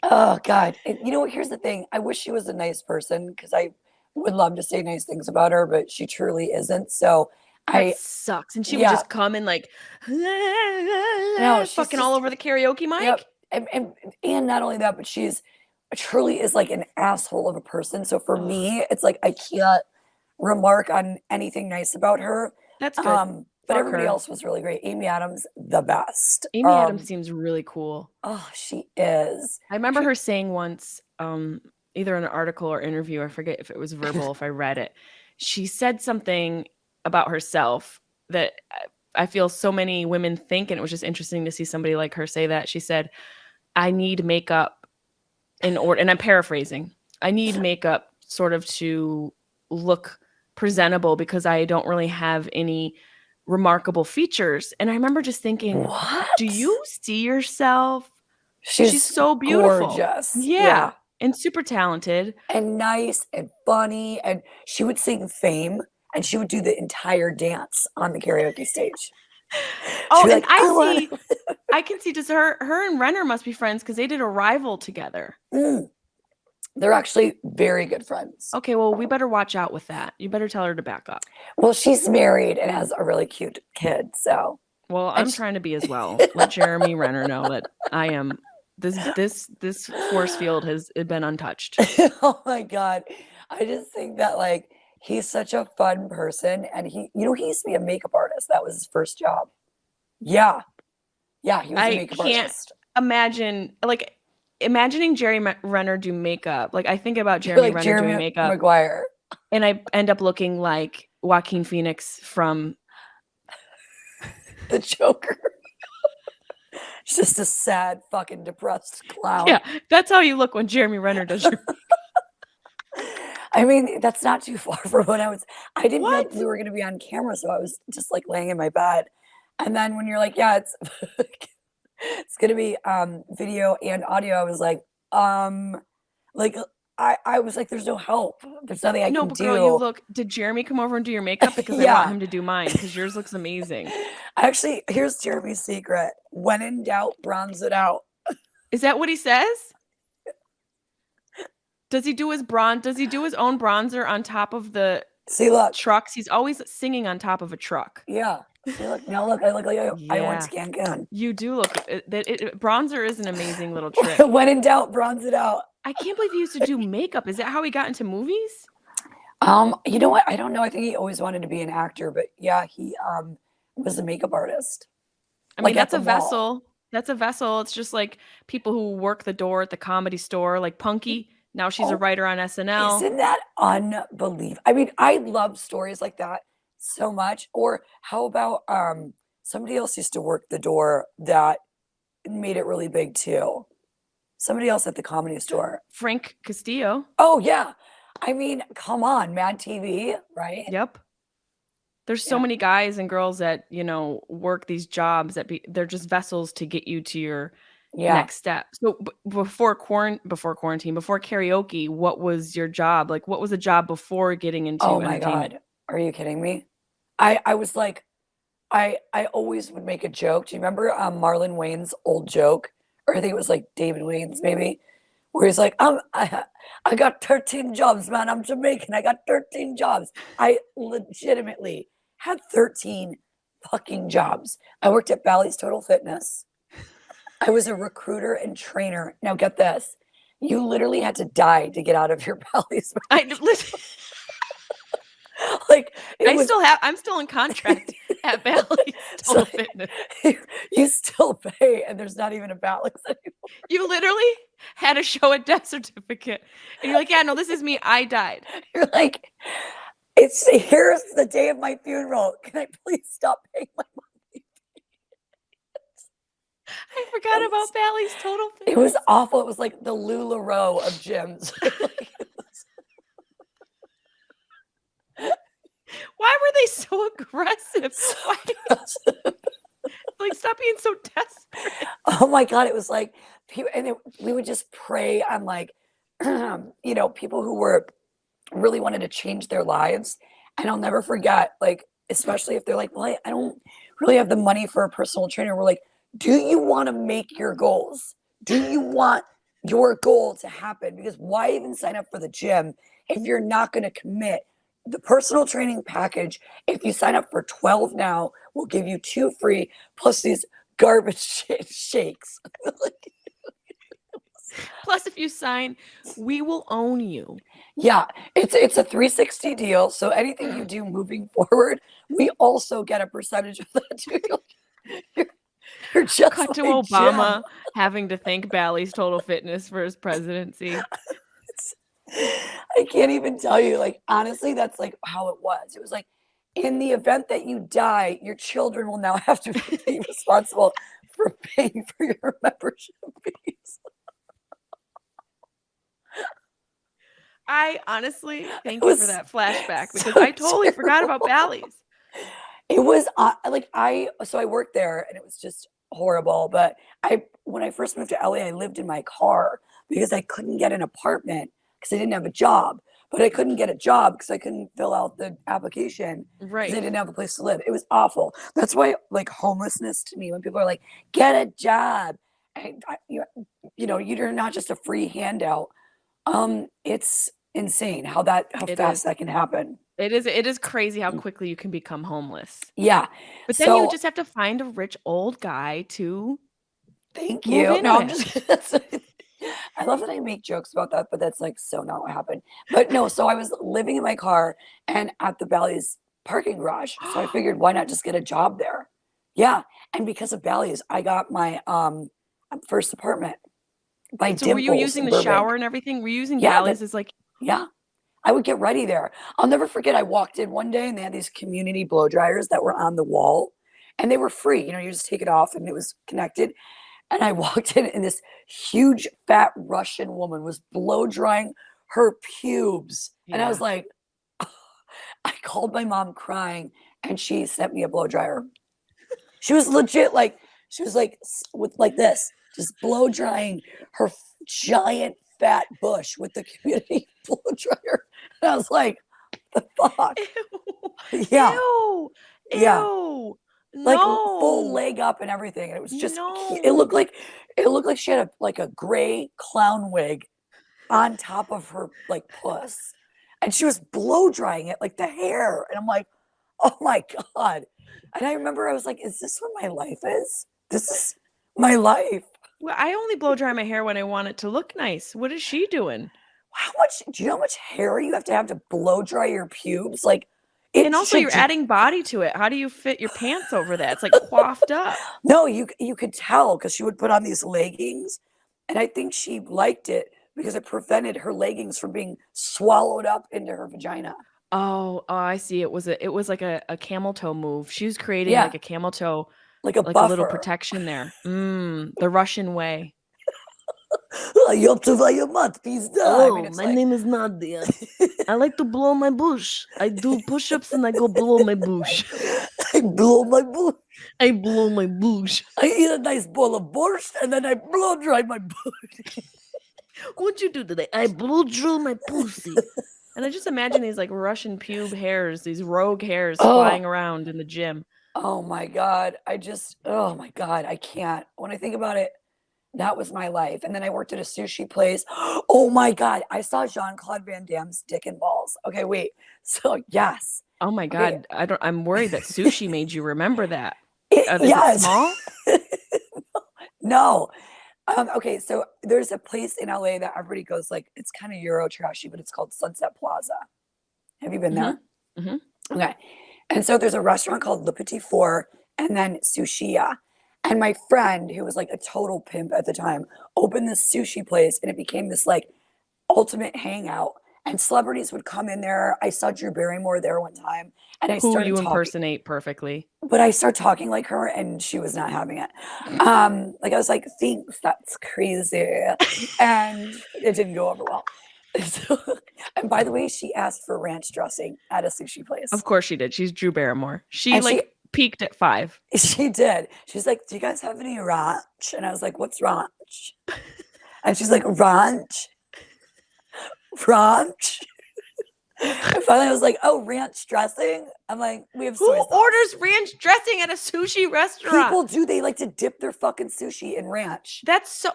S2: Oh God. And you know what? Here's the thing. I wish she was a nice person because I would love to say nice things about her, but she truly isn't. So
S1: That
S2: I,
S1: sucks. And she would
S2: yeah,
S1: just come and like
S2: no, she's
S1: fucking all
S2: just,
S1: over the karaoke
S2: yep.
S1: mic.
S2: And not only that, but she's truly is like an asshole of a person. So for
S1: Oh,
S2: me, it's like I can't remark on anything nice about her.
S1: that's good.
S2: But
S1: Fuck
S2: everybody
S1: her.
S2: else was really great. Amy Adams, the best.
S1: Amy Adams seems really cool.
S2: Oh, she is.
S1: I remember
S2: She,
S1: her saying once, either in an article or interview, I forget if it was verbal, if I read it. She said something about herself that I feel so many women think, and it was just interesting to see somebody like her say that. She said, I need makeup in order, and I'm paraphrasing, I need makeup sort of to look presentable because I don't really have any remarkable features. And I remember just thinking, do
S2: what?
S1: you see yourself? She's
S2: She's
S1: so beautiful.
S2: gorgeous.
S1: Yeah,
S2: Yeah.
S1: and super talented.
S2: And nice and funny. And she would sing Fame and she would do the entire dance on the karaoke stage. She'd
S1: Oh,
S2: be
S1: and
S2: like, I want
S1: I can see, does her and Renner must be friends because they did Arrival together.
S2: to. They're actually very good friends.
S1: Okay, well, we better watch out with that. You better tell her to back up.
S2: Well, she's married and has a really cute kid. So,
S1: Well,
S2: and
S1: I'm trying to be as well. Let Jeremy Renner know that I am this force field has been untouched.
S2: oh my God. I just think that like he's such a fun person. And you know, he used to be a makeup artist. That was his first job. Yeah. Yeah. He was a
S1: I
S2: makeup
S1: can't
S2: artist.
S1: imagine like imagining Jerry Renner do makeup. Like I think about
S2: You're
S1: Jeremy
S2: like
S1: Renner doing
S2: Jeremy
S1: makeup,
S2: Maguire.
S1: and I end up looking like Joaquin Phoenix from.
S2: The Joker. It's just a sad, fucking depressed clown.
S1: Yeah, that's how you look when Jeremy Renner does your.
S2: I mean, that's not too far from when I didn't know
S1: What?
S2: we were going to be on camera, so I was just like laying in my bed. And then when you're like, yeah, it's going to be video and audio, I was like I was like, there's no help. There's nothing I
S1: No,
S2: can
S1: but girl, you
S2: do.
S1: look. Did Jeremy come over and do your makeup? Because I want
S2: Yeah.
S1: him to do mine because yours looks amazing.
S2: Actually, here's Jeremy's secret. When in doubt, bronze it out.
S1: Is that what he says? Does he do his Does he do his own bronzer on top of the
S2: See, look.
S1: trucks? He's always singing on top of a truck.
S2: Yeah. See, look. Now look. I look like I went
S1: Yeah.
S2: to Cancun.
S1: You do look. Bronzer is an amazing little trick.
S2: When in doubt, bronze it out.
S1: I can't believe he used to do makeup. Is that how he got into movies?
S2: You know what? I don't know. I think he always wanted to be an actor, but yeah, he was a makeup artist.
S1: I mean,
S2: Like at
S1: that's a
S2: the mall.
S1: vessel. That's a vessel. It's just like people who work the door at the comedy store, like Punky. Now she's a
S2: Oh,
S1: writer on SNL.
S2: Isn't that unbelievable? I mean, I love stories like that so much. Or how about somebody else used to work the door that made it really big too? Somebody else at the comedy store.
S1: Frank Castillo.
S2: Oh yeah. I mean, come on, Mad TV, right?
S1: Yep. There's so
S2: Yeah.
S1: many guys and girls that, work these jobs they're just vessels to get you to your
S2: Yeah.
S1: next step. So before quarantine, before karaoke, what was your job? Like what was a job before getting into
S2: Oh my
S1: entertainment?
S2: God. Are you kidding me? I was like, I always would make a joke. Do you remember Marlon Wayne's old joke? Or I think it was like David Wayne's maybe, where he's like, I got 13 jobs, man. I'm Jamaican. I got 13 jobs. I legitimately had 13 fucking jobs. I worked at Bally's Total Fitness. I was a recruiter and trainer. Now get this. You literally had to die to get out of your Bally's. Like
S1: I'm still in contract at Bally's Total Fitness.
S2: You still pay, and there's not even a Bally's anymore.
S1: You literally had to show a death certificate, and you're like, "Yeah, no, this is me. I died."
S2: You're like, here's the day of my funeral. Can I please stop paying my money?
S1: I forgot about Bally's Total Fitness.
S2: It was awful. It was like the LuLaRoe of gyms.
S1: Why were they so aggressive? Like, stop being so desperate.
S2: Oh my God. It was like, we would just prey on like, people who were really wanted to change their lives. And I'll never forget, like, especially if they're like, well, I don't really have the money for a personal trainer. We're like, do you want to make your goals? Do you want your goal to happen? Because why even sign up for the gym if you're not going to commit? The personal training package, if you sign up for 12 now, will give you 2 free plus these garbage shakes.
S1: Plus, if you sign, we will own you.
S2: Yeah, it's a 360 deal. So anything you do moving forward, we also get a percentage of that too. You're just
S1: Cut to
S2: like
S1: Obama
S2: Jim.
S1: having to thank Bally's Total Fitness for his presidency.
S2: I can't even tell you. Like, honestly, that's like how it was. It was like, in the event that you die, your children will now have to be responsible for paying for your membership fees.
S1: I honestly thank you for that flashback because I totally forgot about Bally's.
S2: It was so I worked there and it was just horrible. But when I first moved to LA, I lived in my car because I couldn't get an apartment because I didn't have a job. But I couldn't get a job because I couldn't fill out the application because
S1: Right.
S2: I didn't have a place to live. It was awful. That's why, like, homelessness to me, when people are like, get a job, you're not just a free handout. It's insane how fast that can happen.
S1: It is crazy how quickly you can become homeless.
S2: Yeah.
S1: But then you just have to find a rich old guy to
S2: Thank
S1: move
S2: you.
S1: in
S2: No, I'm
S1: with.
S2: just I love that I make jokes about that, but that's like so not what happened. But no, so I was living in my car and at the Bally's parking garage. So I figured why not just get a job there? Yeah. And because of Bally's, I got my first apartment. by
S1: So were you
S2: Dimples
S1: using
S2: in
S1: the
S2: Burbank.
S1: shower and everything? Were you using
S2: Yeah,
S1: galleys as like,
S2: yeah. I would get ready there. I'll never forget, I walked in one day and they had these community blow dryers that were on the wall and they were free. You know, you just take it off and it was connected. And I walked in and this huge fat Russian woman was blow drying her pubes. And I was
S1: yeah.
S2: like, I called my mom crying and she sent me a blow dryer. She was legit like, she was like with like this, just blow drying her giant fat bush with the community blow dryer. And I was like, the fuck?
S1: Ew.
S2: Yeah,
S1: Ew.
S2: yeah.
S1: Ew.
S2: Like full
S1: No.
S2: leg up and everything. And it was just,
S1: No.
S2: it looked like she had like a gray clown wig on top of her like puss. And she was blow drying it like the hair. And I'm like, oh my God. And I remember I was like, is this what my life is? This is my life.
S1: Well, I only blow dry my hair when I want it to look nice. What is she doing?
S2: How much do you know how much hair you have to blow dry your pubes? Like it
S1: And also,
S2: should
S1: you're adding body to it. How do you fit your pants over that? It's like coiffed up.
S2: no, you could tell because she would put on these leggings. And I think she liked it because it prevented her leggings from being swallowed up into her vagina.
S1: Oh, I see. It was like a camel toe move. She was creating
S2: Yeah,
S1: like a camel toe,
S2: like a
S1: like a little
S2: buffer.
S1: protection there. The Russian way.
S2: I mean,
S1: Hello,
S2: it's
S1: my
S2: like
S1: name is Nadia. I like to blow my bush. I do push-ups and I go blow my bush.
S2: I blow my bush.
S1: I blow my bush.
S2: I eat a nice bowl of borscht and then I blow dry my bush.
S1: What'd you do today? I blow drew my pussy. And I just imagine these like Russian pube hairs, these rogue hairs flying
S2: Oh,
S1: around in the gym.
S2: oh my God. Oh my God, I can't. When I think about it, that was my life. And then I worked at a sushi place. Oh my God, I saw Jean-Claude Van Damme's dick and balls. Okay, wait. So, yes.
S1: Oh my
S2: Okay.
S1: God. I'm worried that sushi made you remember that. Is it
S2: Yes.
S1: small?
S2: No. Okay, so there's a place in LA that everybody goes like, it's kind of Euro trashy, but it's called Sunset Plaza. Have you been
S1: Mm-hmm.
S2: there?
S1: Mm-hmm.
S2: Okay. And so there's a restaurant called Le Petit Four and then Sushiya. And my friend, who was like a total pimp at the time, opened this sushi place and it became this like ultimate hangout. And celebrities would come in there. I saw Drew Barrymore there one time and I
S1: Who
S2: started
S1: you
S2: talking,
S1: impersonate perfectly.
S2: but I started talking like her and she was not having it. Like I was like, thanks, that's crazy. And it didn't go over well. So, and by the way, she asked for ranch dressing at a sushi
S1: Of
S2: place.
S1: course she did. She's Drew Barrymore. She
S2: And
S1: like peaked at 5.
S2: she did. She's like, do you guys have any ranch? And I was like, what's ranch? And she's like, ranch? Ranch? And finally I was like, oh, ranch dressing? I'm like, we have
S1: Who
S2: soy sauce.
S1: orders ranch dressing at a sushi restaurant?
S2: People do. They like to dip their fucking sushi in ranch.
S1: That's so.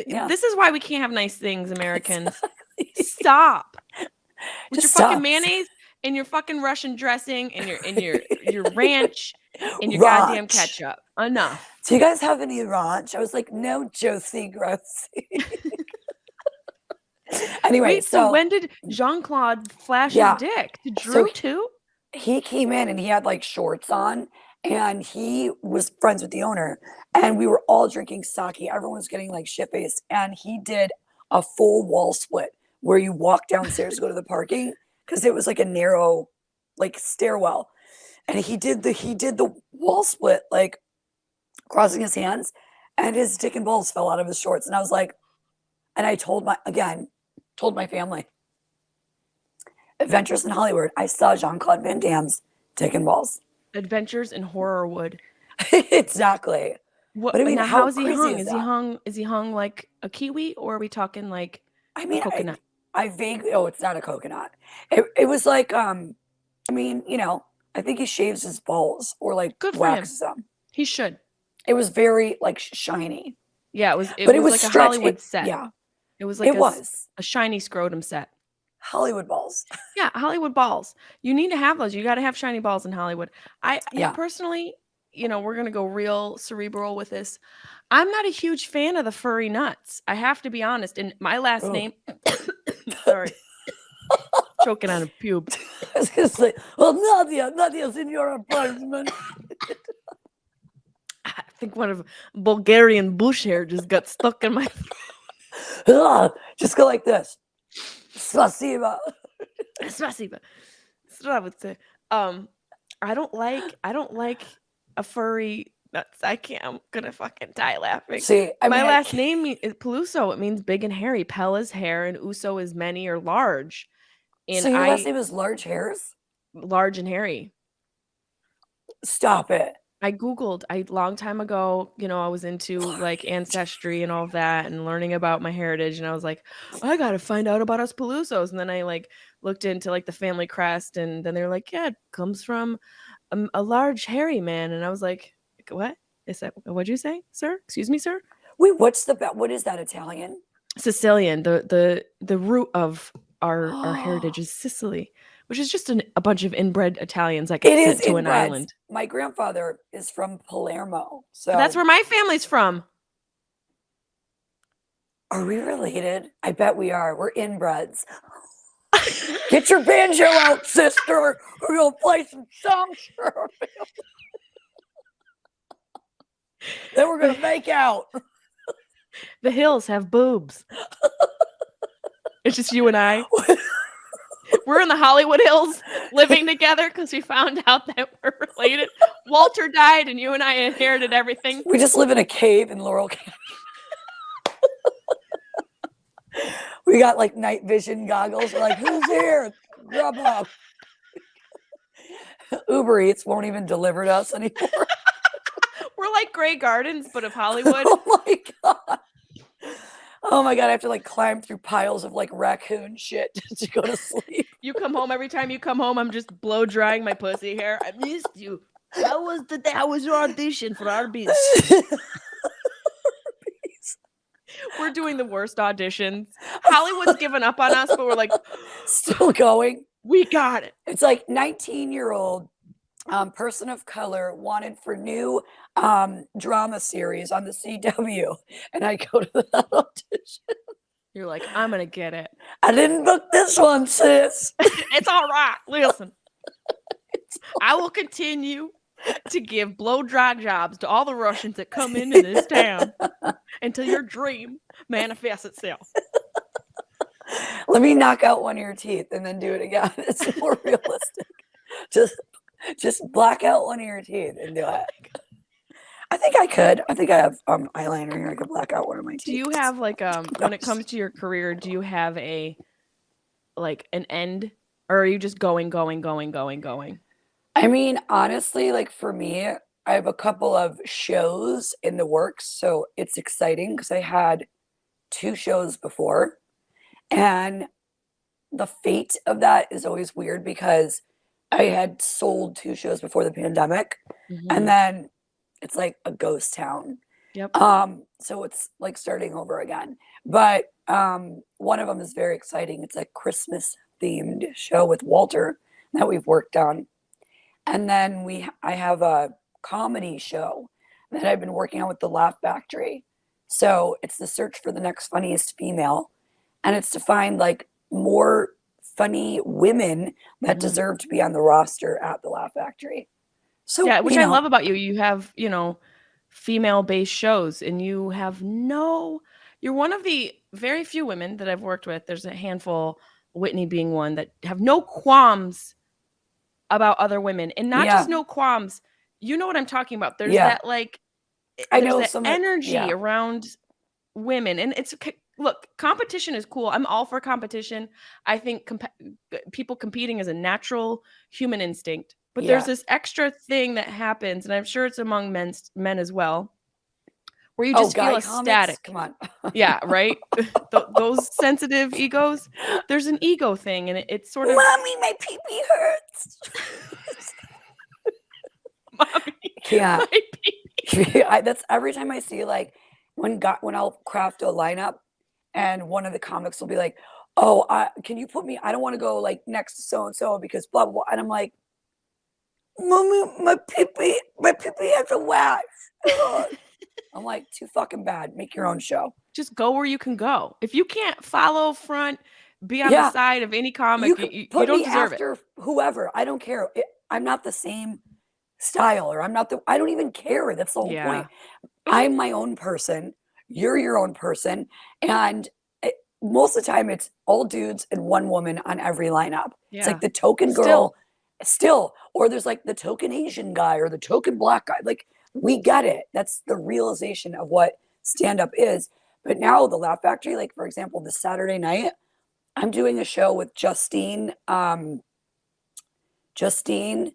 S2: Yeah.
S1: This is why we can't have nice things, Americans.
S2: Exactly.
S1: Stop with
S2: Just
S1: your fucking
S2: stop.
S1: mayonnaise and your fucking Russian dressing and your ranch and your goddamn
S2: Ranch.
S1: ketchup. Enough.
S2: Do you guys have any ranch? I was like, no, Josie Grossi. Anyway,
S1: Wait, so when did Jean-Claude flash
S2: Yeah.
S1: his dick? To
S2: So
S1: Drew too?
S2: he came in and he had like shorts on and he was friends with the owner and we were all drinking sake. Everyone was getting like shit faced and he did a full wall split where you walk downstairs to go to the parking because it was like a narrow like stairwell. And he did the wall split like crossing his hands and his dick and balls fell out of his shorts. And I was like, and I told my family, Adventures in Hollywood, I saw Jean-Claude Van Damme's dick and balls.
S1: Adventures in Horrorwood.
S2: Exactly.
S1: What?
S2: But I mean,
S1: now,
S2: how
S1: how is he
S2: crazy
S1: hung?
S2: is
S1: Is he
S2: that?
S1: hung? Is he hung like a kiwi, or are we talking like
S2: I mean,
S1: coconut?
S2: I vaguely, oh, it's not a coconut. It was like, I mean, you know, I think he shaves his balls or like
S1: Good for him.
S2: waxes them.
S1: He should.
S2: It was very like shiny.
S1: Yeah, it was.
S2: But it was
S1: like a
S2: stretched.
S1: Hollywood set.
S2: Yeah,
S1: It was like
S2: it was
S1: a shiny scrotum set.
S2: Hollywood balls.
S1: Yeah, Hollywood balls. You need to have those. You got to have shiny balls in Hollywood. I
S2: Yeah.
S1: personally, you know, we're gonna go real cerebral with this. I'm not a huge fan of the furry nuts. I have to be honest. And my last
S2: Oh.
S1: name, sorry, choking on a pube.
S2: I was gonna say, well, Nadia's in your apartment.
S1: I think one of Bulgarian bush hair just got stuck in my throat.
S2: Ugh, just go like this. Spasiba.
S1: Spasiba. That's what I would say. I don't like a furry. That's I can't. I'm gonna fucking die laughing.
S2: See, I
S1: My
S2: mean,
S1: last name is Peluso. It means big and hairy. Pel is hair, and Uso is many or large. And
S2: so your last
S1: I
S2: name is Large Hairs?
S1: large and hairy.
S2: Stop it.
S1: I Googled a long time ago, I was into like ancestry and all of that and learning about my heritage. And I was like, I got to find out about us Pelusos. And then I like looked into like the family crest. And then they're like, yeah, it comes from a large hairy man. And I was like, what is that? What'd you say, sir? Excuse me, sir?
S2: Wait, what is that, Italian?
S1: Sicilian. The root of our heritage is Sicily, which is just a bunch of inbred Italians that
S2: It
S1: get
S2: is
S1: sent to an
S2: inbreds.
S1: island.
S2: My grandfather is from Palermo. So
S1: That's where my family's from.
S2: are we related? I bet we are. We're inbreds. Get your banjo out, sister. We're gonna play some songs for our family. Then we're gonna make out.
S1: The hills have boobs. It's just you and I. We're in the Hollywood Hills living together because we found out that we're related. Walter died and you and I inherited everything.
S2: We just live in a cave in Laurel County. We got like night vision goggles. We're like, who's here? Grubhub. Uber Eats won't even deliver to us anymore.
S1: We're like Grey Gardens, but of Hollywood.
S2: Oh my god. Oh my god, I have to like climb through piles of like raccoon shit to go to sleep.
S1: You come home, every time you come home, I'm just blow drying my pussy hair. I missed you. How was your audition for Arby's? We're doing the worst auditions. Hollywood's given up on us, but we're like,
S2: still going.
S1: We got it.
S2: It's like 19-year-old person of color wanted for new drama series on the CW, and I go to that audition.
S1: You're like, I'm gonna get it.
S2: I didn't book this one, sis.
S1: It's all right. Listen, I will continue to give blow dry jobs to all the Russians that come into this town until your dream manifests itself.
S2: Let me knock out one of your teeth and then do it again. It's more realistic. Just black out one of your teeth and do it. I think I could. I think I have eyeliner here. I could black out one of my teeth.
S1: Do you have like when it comes to your career, do you have an end, or are you just going?
S2: I mean, honestly, like for me, I have a couple of shows in the works, so it's exciting because I had 2 shows before, and the fate of that is always weird because I had sold 2 shows before the pandemic, and then it's like a ghost town.
S1: Yep.
S2: So it's like starting over again. But one of them is very exciting. It's a Christmas themed show with Walter that we've worked on. And then I have a comedy show that I've been working on with the Laugh Factory. So it's the search for the next funniest female. And it's to find like more funny women that deserve to be on the roster at the Laugh Factory. So
S1: yeah, which I love about you. You have, female-based shows, and you're one of the very few women that I've worked with. There's a handful, Whitney being one, that have no qualms about other women, and not just no qualms. You know what I'm talking about. There's that like,
S2: I know
S1: that energy around women, and look, competition is cool. I'm all for competition. I think people competing is a natural human instinct. But there's this extra thing that happens, and I'm sure it's among men as well, where you just feel ecstatic.
S2: Come on.
S1: Yeah, right? Those sensitive egos. There's an ego thing, and it's sort of...
S2: Mommy, my pee-pee hurts.
S1: Mommy,
S2: yeah.
S1: my pee-pee.
S2: That's every time I see, like, when I'll craft a lineup, and one of the comics will be like, oh, can you put me... I don't want to go, like, next to so-and-so because blah, blah, blah. And I'm like, Mommy, my pee-pee has a wax. I'm like, too fucking bad. Make your own show.
S1: Just go where you can go. If you can't follow front, be on the side of any comic, you don't deserve it.
S2: Whoever. I don't care. I'm not the same style, or I don't even care. That's the whole point. I'm my own person. You're your own person. And most of the time it's all dudes and one woman on every lineup. It's like
S1: Yeah.
S2: the token
S1: Still.
S2: girl still, or there's like the token Asian guy or the token black guy. Like we get it. That's the realization of what stand up is. But now the Laugh Factory, like for example, this Saturday night, I'm doing a show with Justine,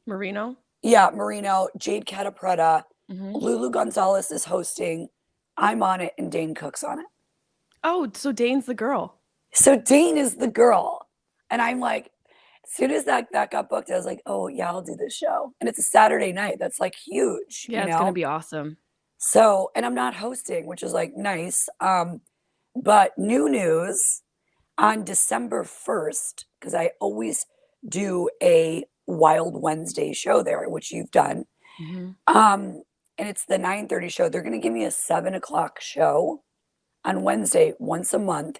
S1: Marino.
S2: yeah, Marino, Jade Catapretta,
S1: Hmm.
S2: Lulu Gonzalez is hosting. I'm on it, and Dane Cook's on it.
S1: Oh, so Dane's the girl.
S2: So Dane is the girl, and I'm like, as soon as that got booked, I was like, oh yeah, I'll do this show, and it's a Saturday night. That's like huge,
S1: Yeah, it's gonna be awesome.
S2: So, and I'm not hosting, which is like nice. But new news on December 1st, because I always do a Wild Wednesday show there, which you've done.
S1: Hmm.
S2: And it's the 9:30 show. They're going to give me a 7 o'clock show on Wednesday once a month,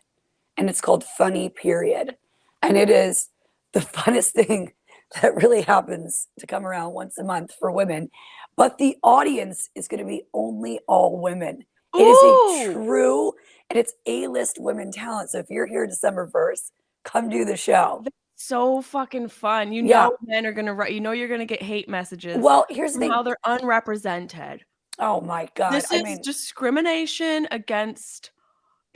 S2: and it's called Funny Period. And it is the funnest thing that really happens to come around once a month for women. But the audience is going to be only all women. It is a true, and it's A-list women talent. So if you're here December 1st, come do the show.
S1: That's so fucking fun. You
S2: Yeah.
S1: know men are gonna write. You know you're gonna get hate messages.
S2: Well, here's the
S1: from
S2: thing.
S1: how they're unrepresented.
S2: Oh my God.
S1: This is discrimination against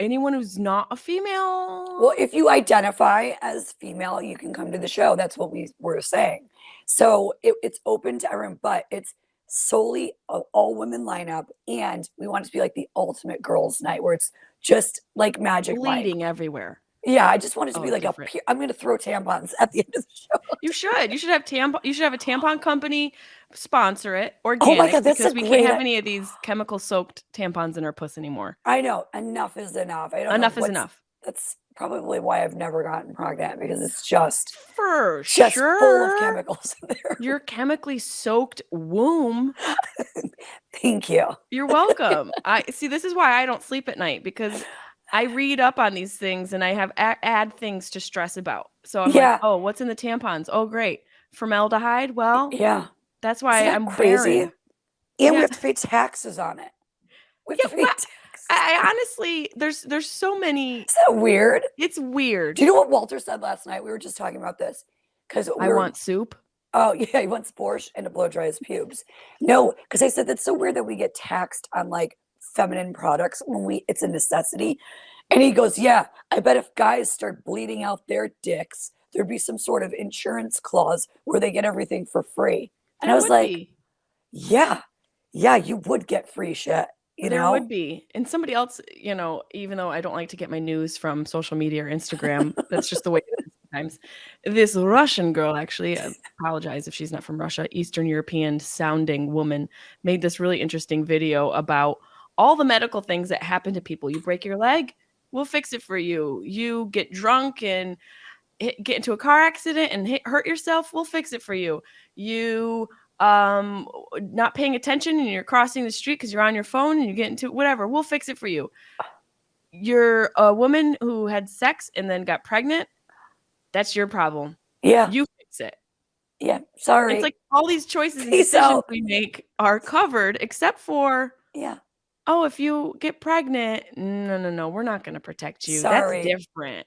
S1: anyone who's not a female.
S2: Well, if you identify as female, you can come to the show. That's what we were saying. So it's open to everyone, but it's solely an all women lineup. And we want it to be like the ultimate girls' night where it's just like Magic Mike.
S1: Bleeding everywhere.
S2: Yeah, I just want it to be like
S1: different.
S2: I'm going to throw tampons at the end of the show.
S1: You should. You should have You should have a tampon company sponsor it. Organic.
S2: Oh my God, that's
S1: because
S2: a
S1: we
S2: great
S1: can't have any of these chemical soaked tampons in our puss anymore.
S2: I know. Enough is enough. I don't
S1: Enough
S2: know
S1: is enough.
S2: That's probably why I've never gotten pregnant, because it's just
S1: For
S2: just
S1: sure
S2: full of chemicals in there.
S1: Your chemically soaked womb.
S2: Thank you.
S1: You're welcome. I see. This is why I don't sleep at night, because I read up on these things and I have add things to stress about. So I'm like, oh, what's in the tampons? Oh, great. Formaldehyde. Well,
S2: yeah.
S1: That's why
S2: Isn't that
S1: I'm
S2: crazy.
S1: barren.
S2: And we have to pay taxes on it.
S1: I honestly, there's so many.
S2: Is that weird?
S1: It's weird.
S2: Do you know what Walter said last night? We were just talking about this because
S1: I want soup.
S2: Oh yeah, he wants borscht and to blow dry his pubes. No, because I said that's so weird that we get taxed on like feminine products when it's a necessity. And he goes, yeah, I bet if guys start bleeding out their dicks, there'd be some sort of insurance clause where they get everything for free. And I was like, yeah, you would get free shit.
S1: There would be. And somebody else, even though I don't like to get my news from social media or Instagram, that's just the way it is sometimes. This Russian girl, actually, I apologize if she's not from Russia, Eastern European sounding woman, made this really interesting video about all the medical things that happen to people. You break your leg, we'll fix it for you. You get drunk and get into a car accident and hurt yourself, we'll fix it for you. You not paying attention and you're crossing the street because you're on your phone and you get into whatever, we'll fix it for you. You're a woman who had sex and then got pregnant, that's your problem.
S2: Yeah,
S1: you fix it.
S2: Yeah, sorry.
S1: It's like all these choices and decisions we make are covered, except for oh, if you get pregnant, no, we're not going to protect you.
S2: Sorry.
S1: That's different.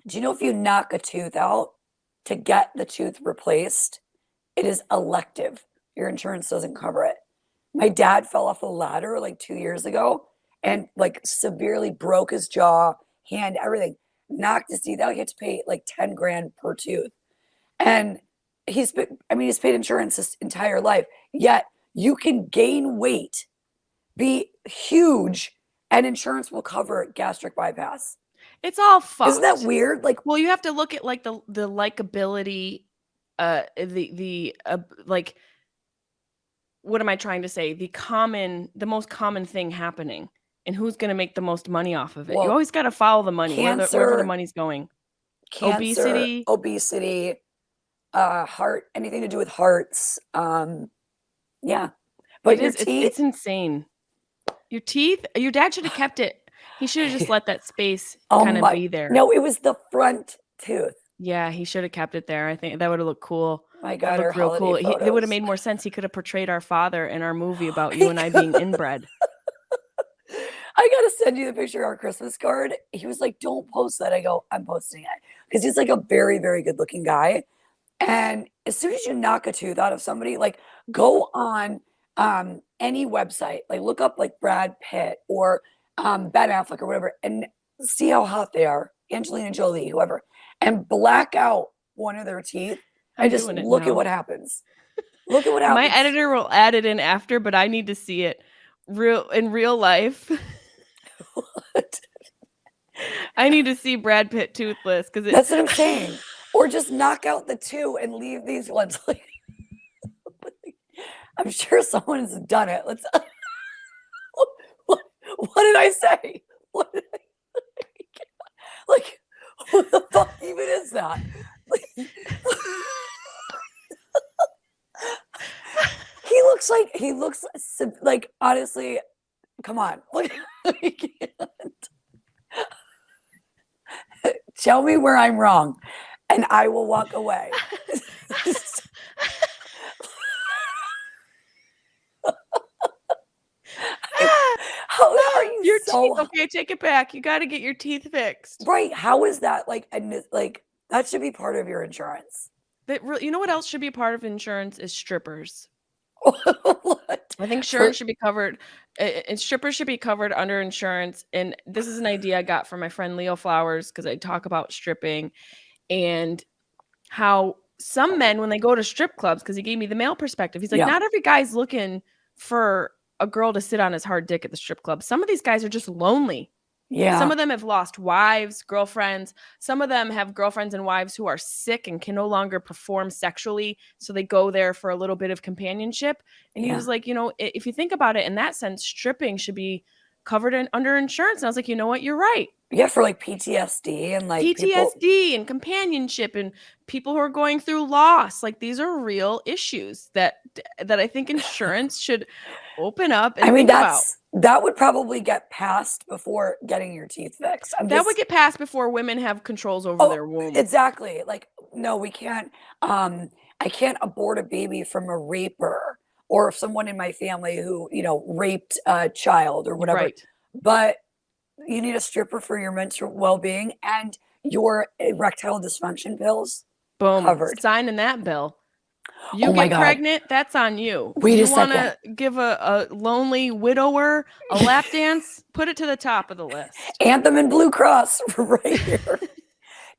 S2: Do you know if you knock a tooth out to get the tooth replaced, it is elective? Your insurance doesn't cover it. My dad fell off a ladder like 2 years ago and like severely broke his jaw, hand, everything, knocked his teeth out. He had to pay like 10 grand per tooth. And he's paid insurance his entire life. Yet you can gain weight, be huge, and insurance will cover gastric bypass.
S1: It's all fucked.
S2: Isn't that weird? Like,
S1: well, you have to look at like the likability, like, what am I trying to say? The most common thing happening, and who's going to make the most money off of it. Well, you always got to follow the money, wherever the money's going.
S2: Cancer, obesity, heart, anything to do with hearts. Yeah, but
S1: it's insane. Your teeth, your dad should have kept it. He should have just let that space kind of be there.
S2: No, it was the front tooth.
S1: Yeah, he should have kept it there. I think that would have looked cool.
S2: My God, our
S1: real cool. It would have made more sense. He could have portrayed our father in our movie about you and I being inbred.
S2: I gotta send you the picture of our Christmas card. He was like, "Don't post that." I go, "I'm posting it," because he's like a very, very good looking guy. And as soon as you knock a tooth out of somebody, like go on any website, like look up like Brad Pitt or Ben Affleck or whatever, and see how hot they are, Angelina Jolie, whoever, and black out one of their teeth
S1: I'm
S2: and just
S1: doing it
S2: look at
S1: now.
S2: what happens. Look at what
S1: My
S2: happens.
S1: editor will add it in after, but I need to see it in real life.
S2: What?
S1: I need to see Brad Pitt toothless because
S2: That's what I'm saying. Or just knock out the two and leave these ones. Like, I'm sure someone's done it. Let's. What did I say? What did I like? Who the fuck even is that? Like, he looks like honestly. Come on, look. Tell me where I'm wrong, and I will walk away. How are you
S1: your
S2: so
S1: teeth? Okay, take it back. You got to get your teeth fixed.
S2: right? How is that like? And like that should be part of your insurance.
S1: You know what else should be part of insurance is strippers.
S2: What?
S1: I think
S2: For
S1: insurance should be covered. Strippers should be covered under insurance. And this is an idea I got from my friend Leo Flowers because I talk about stripping and how some men, when they go to strip clubs, because he gave me the male perspective, he's like,
S2: yeah,
S1: not every guy's looking for a girl to sit on his hard dick at the strip club. Some of these guys are just lonely. Some
S2: yeah,
S1: of them have lost wives, girlfriends. Some of them have girlfriends and wives who are sick and can no longer perform sexually. So they go there for a little bit of companionship. And he
S2: yeah,
S1: was like, if you think about it in that sense, stripping should be covered under insurance. And I was like, you know what? You're right.
S2: yeah. For like PTSD and like people.
S1: PTSD and companionship and people who are going through loss. Like these are real issues that I think insurance should open up
S2: I
S1: and
S2: mean,
S1: think about.
S2: that would probably get passed before getting your teeth fixed.
S1: That would get passed before women have controls over
S2: Oh,
S1: their womb.
S2: exactly. Like, no, we can't. I can't abort a baby from a raper or someone in my family who, raped a child or whatever.
S1: Right.
S2: But you need a stripper for your mental well-being and your erectile dysfunction pills
S1: Boom.
S2: covered.
S1: Signing that bill. You
S2: Oh my
S1: get
S2: God.
S1: pregnant, that's on you.
S2: Wait a
S1: You want to
S2: second.
S1: give a lonely widower a lap dance? Put it to the top of the list.
S2: Anthem and Blue Cross right here.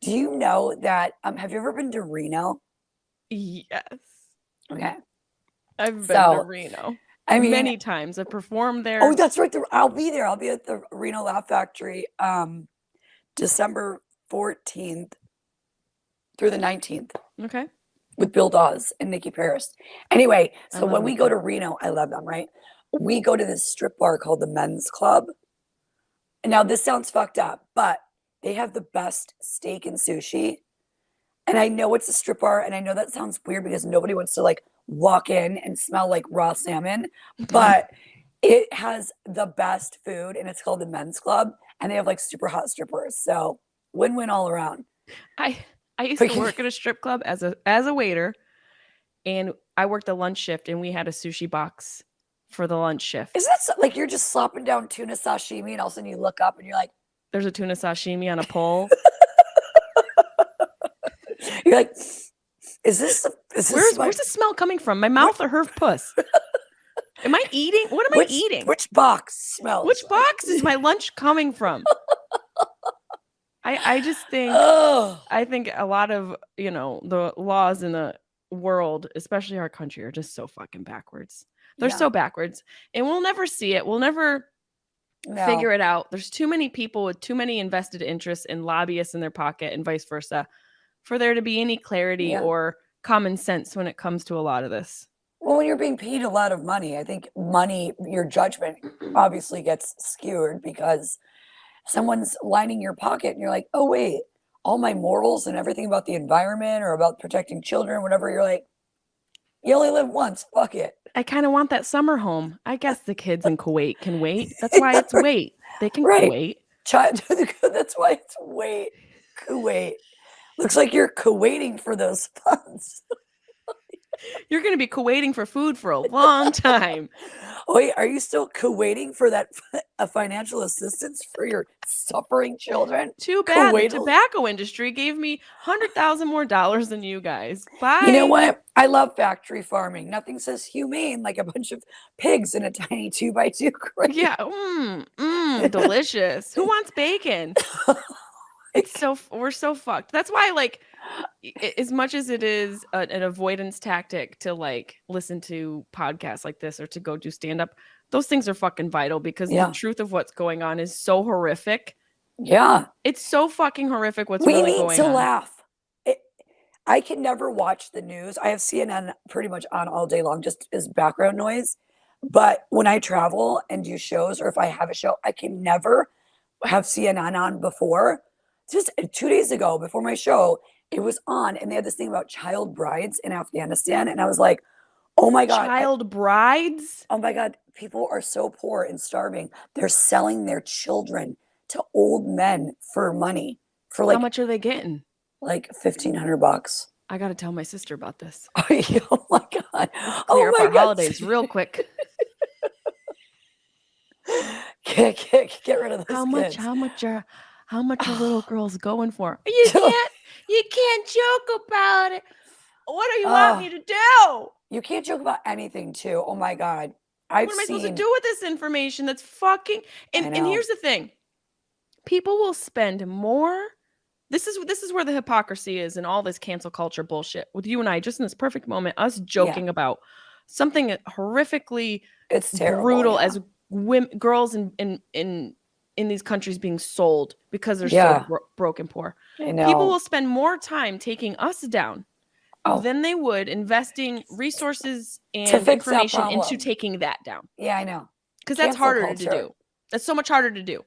S2: Do you know that? Have you ever been to Reno?
S1: Yes.
S2: Okay.
S1: I've been to
S2: So,
S1: Reno
S2: I mean,
S1: many times. I've performed there.
S2: oh, that's right. I'll be there. I'll be at the Reno Laugh Factory December 14th through the 19th
S1: Okay.
S2: with Bill Dawes and Nikki Paris. Anyway,
S1: I
S2: so
S1: love
S2: when we
S1: Nikki.
S2: go to Reno, I love them, right? We go to this strip bar called the Men's Club. And now this sounds fucked up, but they have the best steak and sushi. And I know it's a strip bar, and I know that sounds weird because nobody wants to like walk in and smell like raw salmon, but it has the best food and it's called the Men's Club, and they have like super hot strippers. So win-win all around.
S1: I used to work at a strip club as a waiter, and I worked a lunch shift, and we had a sushi box for the lunch shift.
S2: Isn't that like you're just slopping down tuna sashimi and all of a sudden you look up and you're like,
S1: there's a tuna sashimi on a pole.
S2: you're like, is this
S1: where's the smell coming from? My mouth or her puss? Am I eating? What am I eating?
S2: Which box smells?
S1: Which box is my lunch coming from? I just think I think a lot of, the laws in the world, especially our country, are just so fucking backwards. They're so backwards. And we'll never see it. We'll never figure it out. There's too many people with too many invested interests and lobbyists in their pocket and vice versa for there to be any clarity or common sense when it comes to a lot of this.
S2: Well, when you're being paid a lot of money, I think your judgment obviously gets skewed because someone's lining your pocket and you're like, oh, wait, all my morals and everything about the environment or about protecting children, whatever, you're like, you only live once. Fuck it.
S1: I kind of want that summer home. I guess the kids in Kuwait can wait. That's why it's wait. They can Kuwait.
S2: That's why it's wait. Kuwait. Looks like you're Kuwaiting for those funds.
S1: You're going to be Kuwaiting for food for a long time.
S2: Wait, are you still waiting for that a financial assistance for your suffering children?
S1: Too bad the
S2: Kuwait.
S1: tobacco industry gave me $100,000 more than you guys.
S2: You know
S1: Bye.
S2: what? I love factory farming. Nothing says humane like a bunch of pigs in a tiny 2x2 crate.
S1: Yeah, delicious. Who wants bacon? We're so fucked. That's why, like, as much as it is an avoidance tactic to like listen to podcasts like this or to go do stand up, those things are fucking vital because the
S2: Yeah.
S1: truth of what's going on is so horrific.
S2: Yeah.
S1: It's so fucking horrific what's
S2: We
S1: really
S2: need
S1: going
S2: to
S1: on.
S2: laugh. I can never watch the news. I have CNN pretty much on all day long, just as background noise. But when I travel and do shows, or if I have a show, I can never have CNN on before. Just 2 days ago, before my show, it was on, and they had this thing about child brides in Afghanistan, and I was like, "Oh my god,
S1: Child brides?
S2: oh my god, people are so poor and starving. They're selling their children to old men for money, for
S1: How much are they getting?
S2: like $1,500."
S1: I got to tell my sister about this.
S2: Oh my god.
S1: Clear
S2: Oh
S1: up
S2: my
S1: our
S2: god.
S1: holidays real quick.
S2: Get rid of those kids.
S1: How much are little girls going for? You can't joke about it. What do you want me to do?
S2: You can't joke about anything too. Oh my god. What
S1: am I supposed to do with this information? That's fucking and here's the thing. People will spend more. This is where the hypocrisy is and all this cancel culture bullshit. With you and I, just in this perfect moment, us joking about something horrifically
S2: it's terrible,
S1: brutal as girls in these countries being sold because they're so broke and poor.
S2: I know.
S1: People will spend more time taking us down than they would investing resources and information into taking that down.
S2: Yeah, I know.
S1: Because that's harder to do. That's so much harder to do.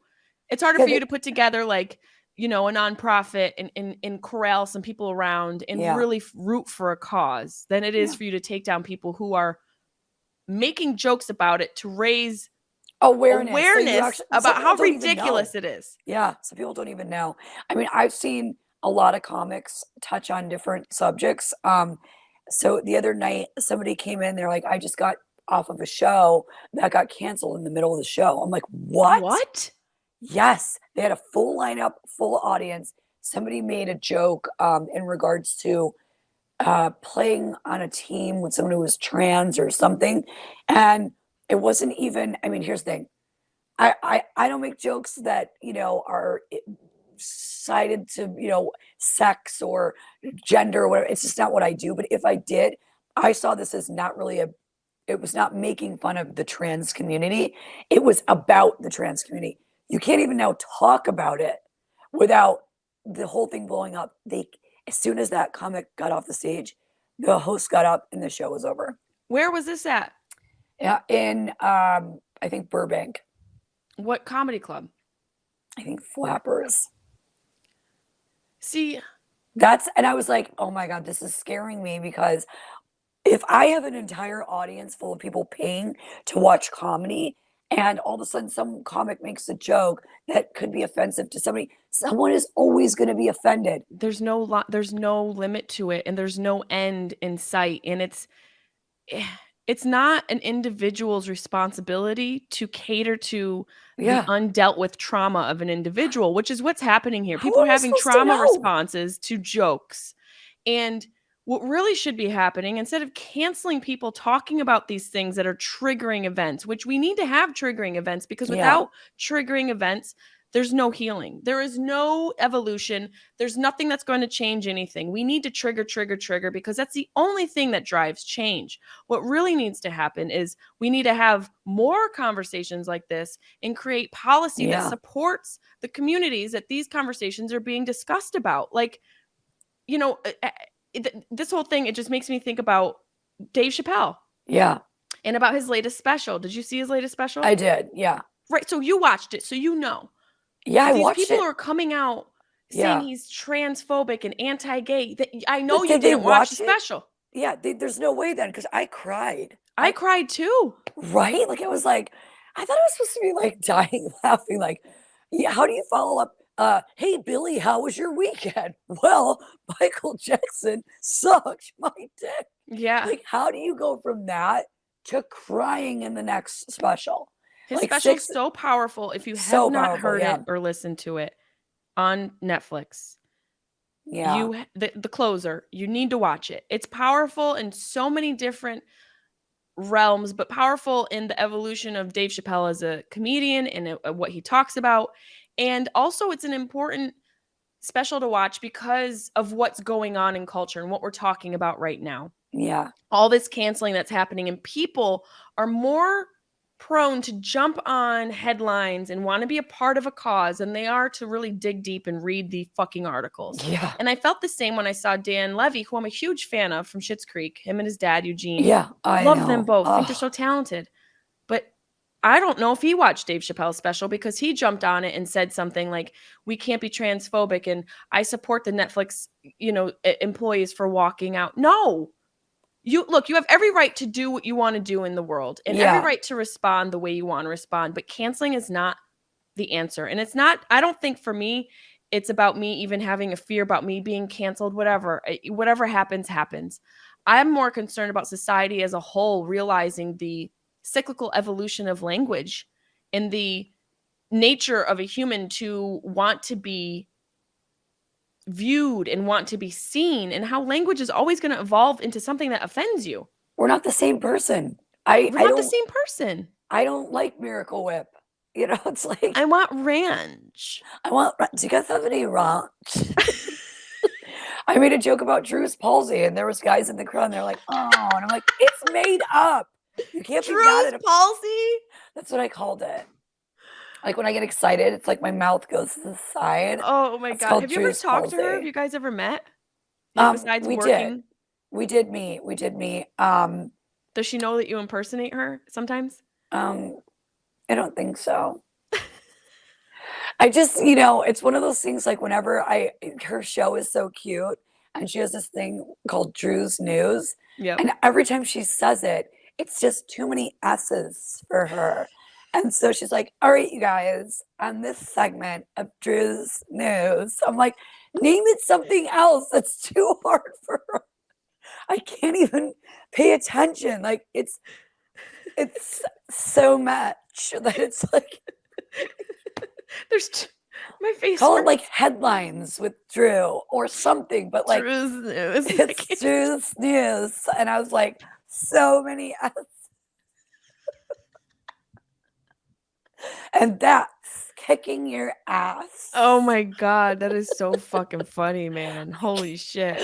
S1: It's harder for you to put together like, you know, a nonprofit and corral some people around and really root for a cause than it is for you to take down people who are making jokes about it to raise awareness about how ridiculous it is.
S2: Yeah, some people don't even know. I mean, I've seen a lot of comics touch on different subjects. So the other night, somebody came in, they're like, I just got off of a show that got canceled in the middle of the show. I'm like, what?
S1: What?
S2: Yes, they had a full lineup, full audience. Somebody made a joke in regards to playing on a team with someone who was trans or something. And it wasn't even, I mean, here's the thing. I don't make jokes that, you know, are cited to, you know, sex or gender or whatever. It's just not what I do. But if I did, I saw this as not really it was not making fun of the trans community. It was about the trans community. You can't even now talk about it without the whole thing blowing up. As soon as that comic got off the stage, the host got up and the show was over.
S1: Where was this at?
S2: Yeah, in I think Burbank.
S1: What comedy club?
S2: I think Flappers.
S1: See,
S2: and I was like, oh my god, this is scaring me because if I have an entire audience full of people paying to watch comedy and all of a sudden some comic makes a joke that could be offensive to somebody, someone is always going to be offended.
S1: There's no limit to it and there's no end in sight. And it's not an individual's responsibility to cater to the undealt with trauma of an individual, which is what's happening here. People are having trauma responses to jokes. And what really should be happening, instead of canceling people talking about these things that are triggering events, which we need to have triggering events, because without triggering events, there's no healing. There is no evolution. There's nothing that's going to change anything. We need to trigger, because that's the only thing that drives change. What really needs to happen is we need to have more conversations like this and create policy that supports the communities that these conversations are being discussed about. Like, you know, this whole thing, it just makes me think about Dave Chappelle.
S2: Yeah.
S1: And about his latest special. Did you see his latest special?
S2: I did, yeah.
S1: Right, so you watched it, so you know.
S2: Yeah, I watched it.
S1: These people are coming out saying he's transphobic and anti-gay. I know you didn't watch the special.
S2: Yeah, there's no way then, because I cried.
S1: I cried too.
S2: Right? Like, it was like, I thought I was supposed to be like dying laughing. Like, yeah, how do you follow up? Hey, Billy, how was your weekend? Well, Michael Jackson sucked my dick.
S1: Yeah.
S2: Like, how do you go from that to crying in the next special.
S1: His
S2: Like
S1: special's so powerful. If you have
S2: so
S1: not
S2: powerful,
S1: heard
S2: yeah.
S1: it or listened to it on Netflix,
S2: Yeah.
S1: the closer, you need to watch it. It's powerful in so many different realms, but powerful in the evolution of Dave Chappelle as a comedian and what he talks about. And also, it's an important special to watch because of what's going on in culture and what we're talking about right now.
S2: Yeah.
S1: All this canceling that's happening, and people are more prone to jump on headlines and want to be a part of a cause than they are to really dig deep and read the fucking articles.
S2: Yeah.
S1: And I felt the same when I saw Dan Levy, who I'm a huge fan of from Schitt's Creek, him and his dad, Eugene.
S2: Yeah. I
S1: Love
S2: know.
S1: them both.
S2: Oh.
S1: Think they're so talented. But I don't know if he watched Dave Chappelle's special because he jumped on it and said something like, we can't be transphobic and I support the Netflix, employees for walking out. No. You have every right to do what you want to do in the world and every right to respond the way you want to respond, but canceling is not the answer. And it's not, I don't think for me, it's about me even having a fear about me being canceled, whatever happens. I'm more concerned about society as a whole, realizing the cyclical evolution of language and the nature of a human to want to be viewed and want to be seen, and how language is always going to evolve into something that offends you.
S2: We're not the same person.
S1: We're not the same person.
S2: I don't like Miracle Whip. It's like
S1: I want ranch.
S2: do you guys have any ranch? I made a joke about Drew's palsy, and there was guys in the crowd, and they're like, "Oh," and I'm like, "It's made up. You can't be mad at
S1: palsy."
S2: That's what I called it. Like when I get excited, it's like my mouth goes to the side.
S1: Oh my God! Have you ever talked to her? Have you guys ever met? Besides working,
S2: we did meet.
S1: Does she know that you impersonate her sometimes?
S2: I don't think so. I just, it's one of those things like whenever her show is so cute and she has this thing called Drew's News.
S1: Yeah.
S2: And every time she says it, it's just too many S's for her. And so she's like, all right, you guys, on this segment of Drew's News, I'm like, name it something else that's too hard for her. I can't even pay attention. Like it's so much that it's like
S1: my face.
S2: Call it like headlines with Drew or something, but like
S1: Drew's News.
S2: It's Drew's News, and I was like, so many S. And that's kicking your ass.
S1: Oh my God, that is so fucking funny, man. Holy shit.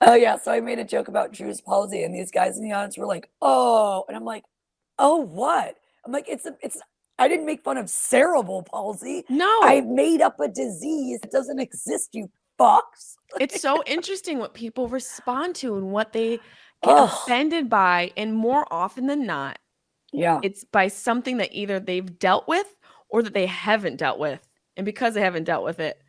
S2: Oh yeah, so I made a joke about Drew's palsy, and these guys in the audience were like, "Oh," and I'm like, "Oh, what?" I'm like, "It's." I didn't make fun of cerebral palsy.
S1: No,
S2: I made up a disease that doesn't exist. You fucks.
S1: It's so interesting what people respond to and what they get offended by, and more often than not, it's by something that either they've dealt with or that they haven't dealt with, and because they haven't dealt with it,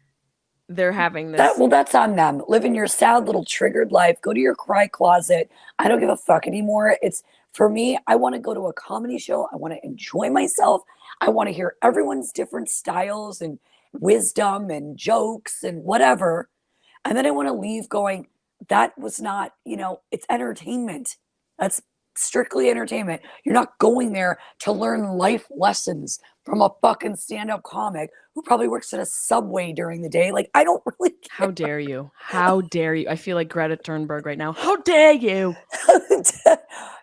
S1: they're having this.
S2: That's on them. Living your sad little triggered life. Go to your cry closet. I don't give a fuck anymore. It's for me. I want to go to a comedy show. I want to enjoy myself. I want to hear everyone's different styles and wisdom and jokes and whatever. And then I want to leave going, that was not, it's entertainment. That's strictly entertainment. You're not going there to learn life lessons from a fucking stand-up comic who probably works at a Subway during the day. Like, I don't really care.
S1: How dare you? How dare you? I feel like Greta Thunberg right now. How dare you?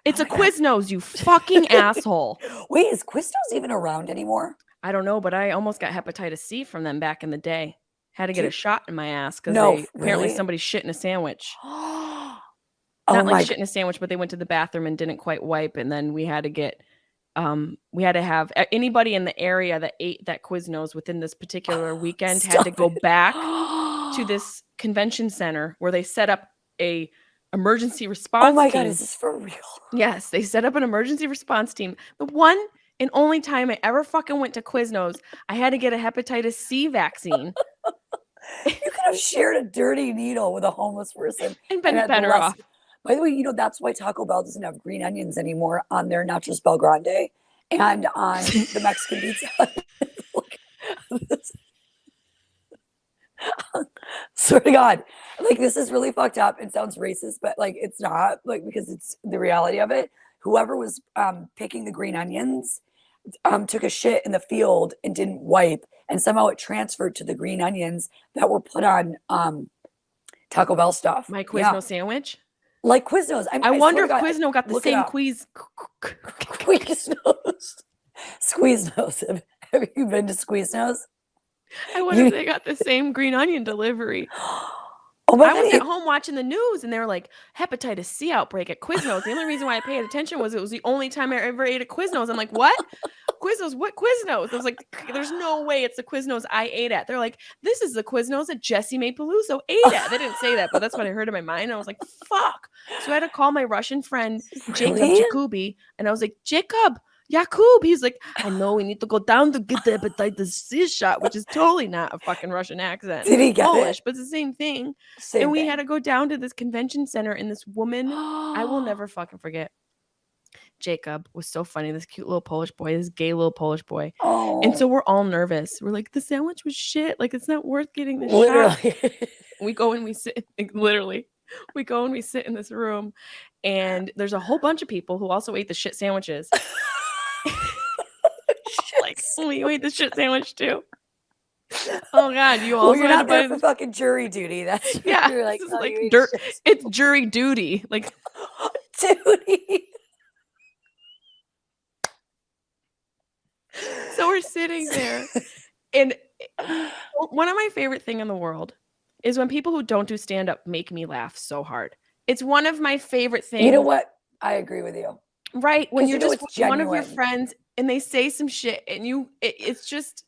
S1: It's a Quiznos, you fucking asshole.
S2: Wait, is Quiznos even around anymore?
S1: I don't know, but I almost got hepatitis C from them back in the day. Had to get a shot in my ass because apparently somebody shit in a sandwich. Not like shit in a sandwich, but they went to the bathroom and didn't quite wipe, and then we had to have anybody in the area that ate that Quiznos within this particular weekend had to go back to this convention center where they set up a emergency response team.
S2: Oh my God, is this for real?
S1: Yes, they set up an emergency response team. The one and only time I ever fucking went to Quiznos, I had to get a hepatitis C vaccine.
S2: You could have shared a dirty needle with a homeless person
S1: and been better off.
S2: By the way, that's why Taco Bell doesn't have green onions anymore on their Nachos Bel Grande and on the Mexican pizza. Swear to God, like this is really fucked up. It sounds racist, but like it's not, like because it's the reality of it. whoever was picking the green onions took a shit in the field and didn't wipe, and somehow it transferred to the green onions that were put on Taco Bell stuff.
S1: My Quizno sandwich.
S2: Like Quiznos.
S1: I wonder if
S2: God,
S1: Quizno got the same
S2: Quiznos. Squeeze-Nos. Have you been to Squeeze-Nos?
S1: I wonder if they got the same green onion delivery.
S2: Oh my
S1: I
S2: God,
S1: was at home watching the news and they were like, hepatitis C outbreak at Quiznos. The only reason why I paid attention was it was the only time I ever ate at Quiznos. I'm like, what? Quiznos? What Quiznos? I was like, there's no way it's the Quiznos I ate at. They're like, this is the Quiznos that Jessimae Peluso ate at. They didn't say that, but that's what I heard in my mind. I was like, fuck. So I had to call my Russian friend, Jacob
S2: Really?
S1: Jacobi, and I was like, Jacob, Yakub. He's like, I know we need to go down to get the hepatitis C shot, which is totally not a fucking Russian accent.
S2: Did he get
S1: Polish,
S2: it?
S1: but it's the same thing.
S2: Same
S1: and we
S2: thing.
S1: had to go down to this convention center, and this woman, I will never fucking forget. Jacob was so funny. This cute little Polish boy, this gay little Polish boy.
S2: Oh.
S1: And so we're all nervous. We're like, the sandwich was shit. Like, it's not worth getting the
S2: literally.
S1: shot. We go and we sit, literally. We go and we sit in this room, and there's a whole bunch of people who also ate the shit sandwiches. Like, we ate the shit sandwich too. Oh God, you also
S2: you're not there for fucking jury duty. That's
S1: yeah.
S2: You're like,
S1: like it's jury duty. Like
S2: duty.
S1: So we're sitting there, and one of my favorite thing in the world is when people who don't do stand up make me laugh so hard. It's one of my favorite things.
S2: You know what? I agree with you.
S1: Right. When you're just with one of your friends and they say some shit and it's just,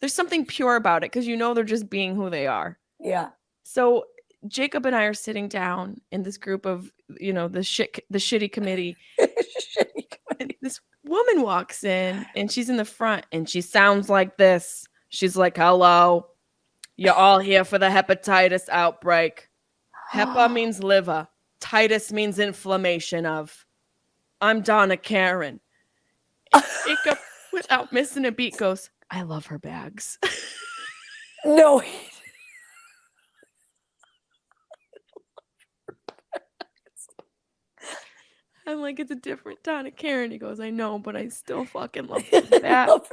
S1: there's something pure about it because you know they're just being who they are.
S2: Yeah.
S1: So Jacob and I are sitting down in this group of, the shitty committee. And this woman walks in and she's in the front and she sounds like this. She's like, hello, you're all here for the hepatitis outbreak. Hepa means liver. Titus means inflammation of. I'm Donna Karen. And Jacob, without missing a beat, goes, I love her bags.
S2: No.
S1: I'm like, it's a different Donna Karen. He goes, I know, but I still fucking love her bags.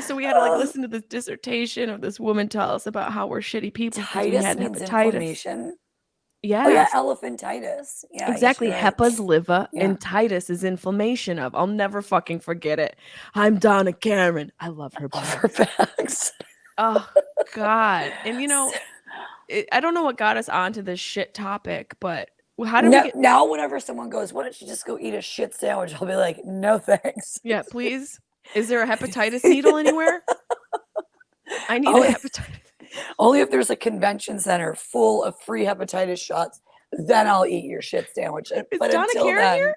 S1: So we had to listen to this dissertation of this woman tell us about how we're shitty people because we had hepatitis.
S2: Yeah. Oh yeah, elephantitis. Yeah.
S1: Exactly. Hepa's liver and titus is inflammation of. I'll never fucking forget it. I'm Donna Karen. I love her bags. Oh God. And I don't know what got us onto this shit topic, but how do we get
S2: now whenever someone goes, why don't you just go eat a shit sandwich? I'll be like, no thanks.
S1: Yeah, please. Is there a hepatitis needle anywhere? I need a hepatitis.
S2: Only if there's a convention center full of free hepatitis shots, then I'll eat your shit sandwich.
S1: Is
S2: but
S1: Donna
S2: until
S1: Karen
S2: then,
S1: here?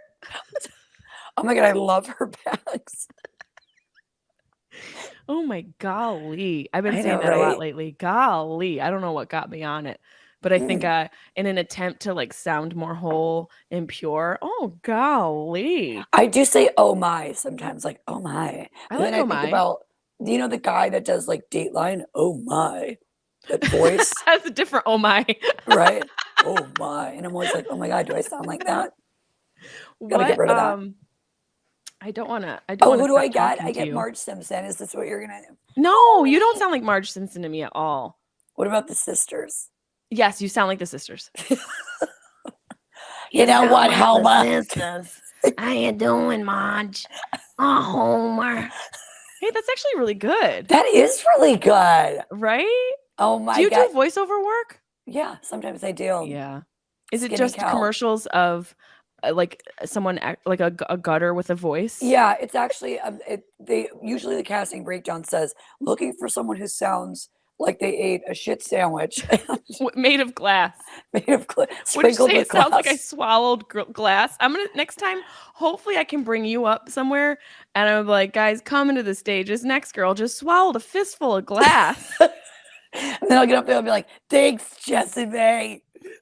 S2: Oh my God, I love her bags.
S1: Oh my golly. I've been saying that a lot lately. Golly. I don't know what got me on it. But I think in an attempt to sound more whole and pure, oh golly.
S2: I do say oh my sometimes, like oh my.
S1: I like oh my.
S2: Think about, the guy that does Dateline? Oh my. That voice.
S1: That's a different oh my.
S2: Right? Oh my. And I'm always like, oh my God, do I sound like that? Gotta get rid of that.
S1: I don't want to.
S2: Who do I get? I get Marge Simpson. Is this what you're going to do?
S1: No, you don't sound like Marge Simpson to me at all.
S2: What about the sisters?
S1: Yes, you sound like the sisters.
S2: You know what, Homer?
S1: How you doing, Marge? Oh, Homer. Hey, that's actually really good.
S2: That is really good.
S1: Right?
S2: Oh my God.
S1: Do you do voiceover work?
S2: Yeah, sometimes I do.
S1: Yeah. Is it just commercials of someone like a gutter with a voice?
S2: Yeah, it's actually usually the casting breakdown says looking for someone who sounds like they ate a shit sandwich
S1: made of glass.
S2: Made of glass.
S1: Would you say it sounds like I swallowed glass? I'm gonna next time. Hopefully, I can bring you up somewhere, and I'm like, guys, come into the stage. This next girl just swallowed a fistful of glass.
S2: And then I'll get up there and be like, "Thanks, Jessimae.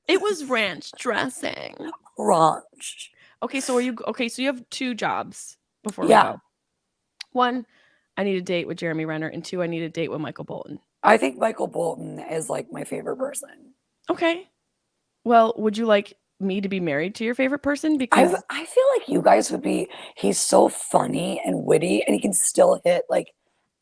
S1: It was ranch dressing."
S2: Ranch.
S1: Okay, so you have 2 jobs before we go. 1, I need a date with Jeremy Renner, and 2, I need a date with Michael Bolton.
S2: I think Michael Bolton is my favorite person.
S1: Okay. Well, would you like me to be married to your favorite person? Because
S2: I feel like you guys would be. He's so funny and witty, and he can still hit like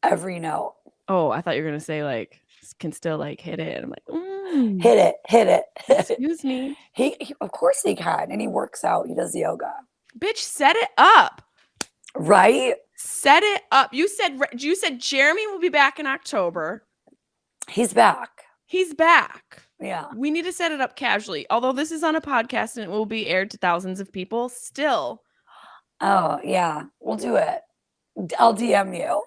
S2: every note.
S1: oh, I thought you were gonna say like can still like hit it. I'm like,
S2: Hit it, hit it, hit it.
S1: excuse me,
S2: He of course he can, and he works out. He does yoga,
S1: bitch, set it up.
S2: right?
S1: Set it up. You said Jeremy will be back in October.
S2: He's back.
S1: He's back.
S2: Yeah.
S1: We need to set it up casually. Although this is on a podcast and it will be aired to thousands of people, still.
S2: Oh yeah, we'll do it. I'll DM you.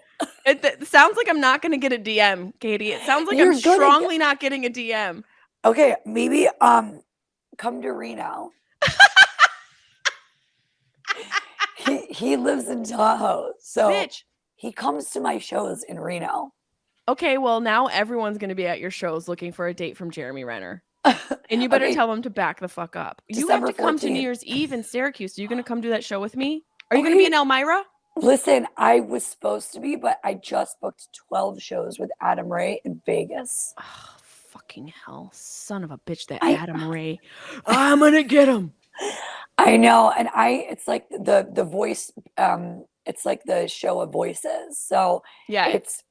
S1: It sounds like I'm not going to get a DM, Katie. It sounds like
S2: You're
S1: I'm
S2: gonna
S1: strongly not getting a DM.
S2: Okay, maybe come to Reno. He lives in Tahoe, so
S1: Bitch.
S2: he comes to my shows in Reno.
S1: Okay, well now everyone's going to be at your shows looking for a date from Jeremy Renner. And you better
S2: Okay,
S1: tell them to back the fuck up. You
S2: December
S1: have to come to New
S2: 14th.
S1: Year's Eve in Syracuse. Are you going to come do that show with me? Are you going to be in Elmira?
S2: Listen, I was supposed to be, but I just booked 12 shows with Adam Ray in Vegas.
S1: Oh, fucking hell. Son of a bitch, that
S2: I-
S1: Adam Ray. I'm going to get him.
S2: I know, and it's like the voice, it's like the show of voices. So
S1: Yeah,
S2: it's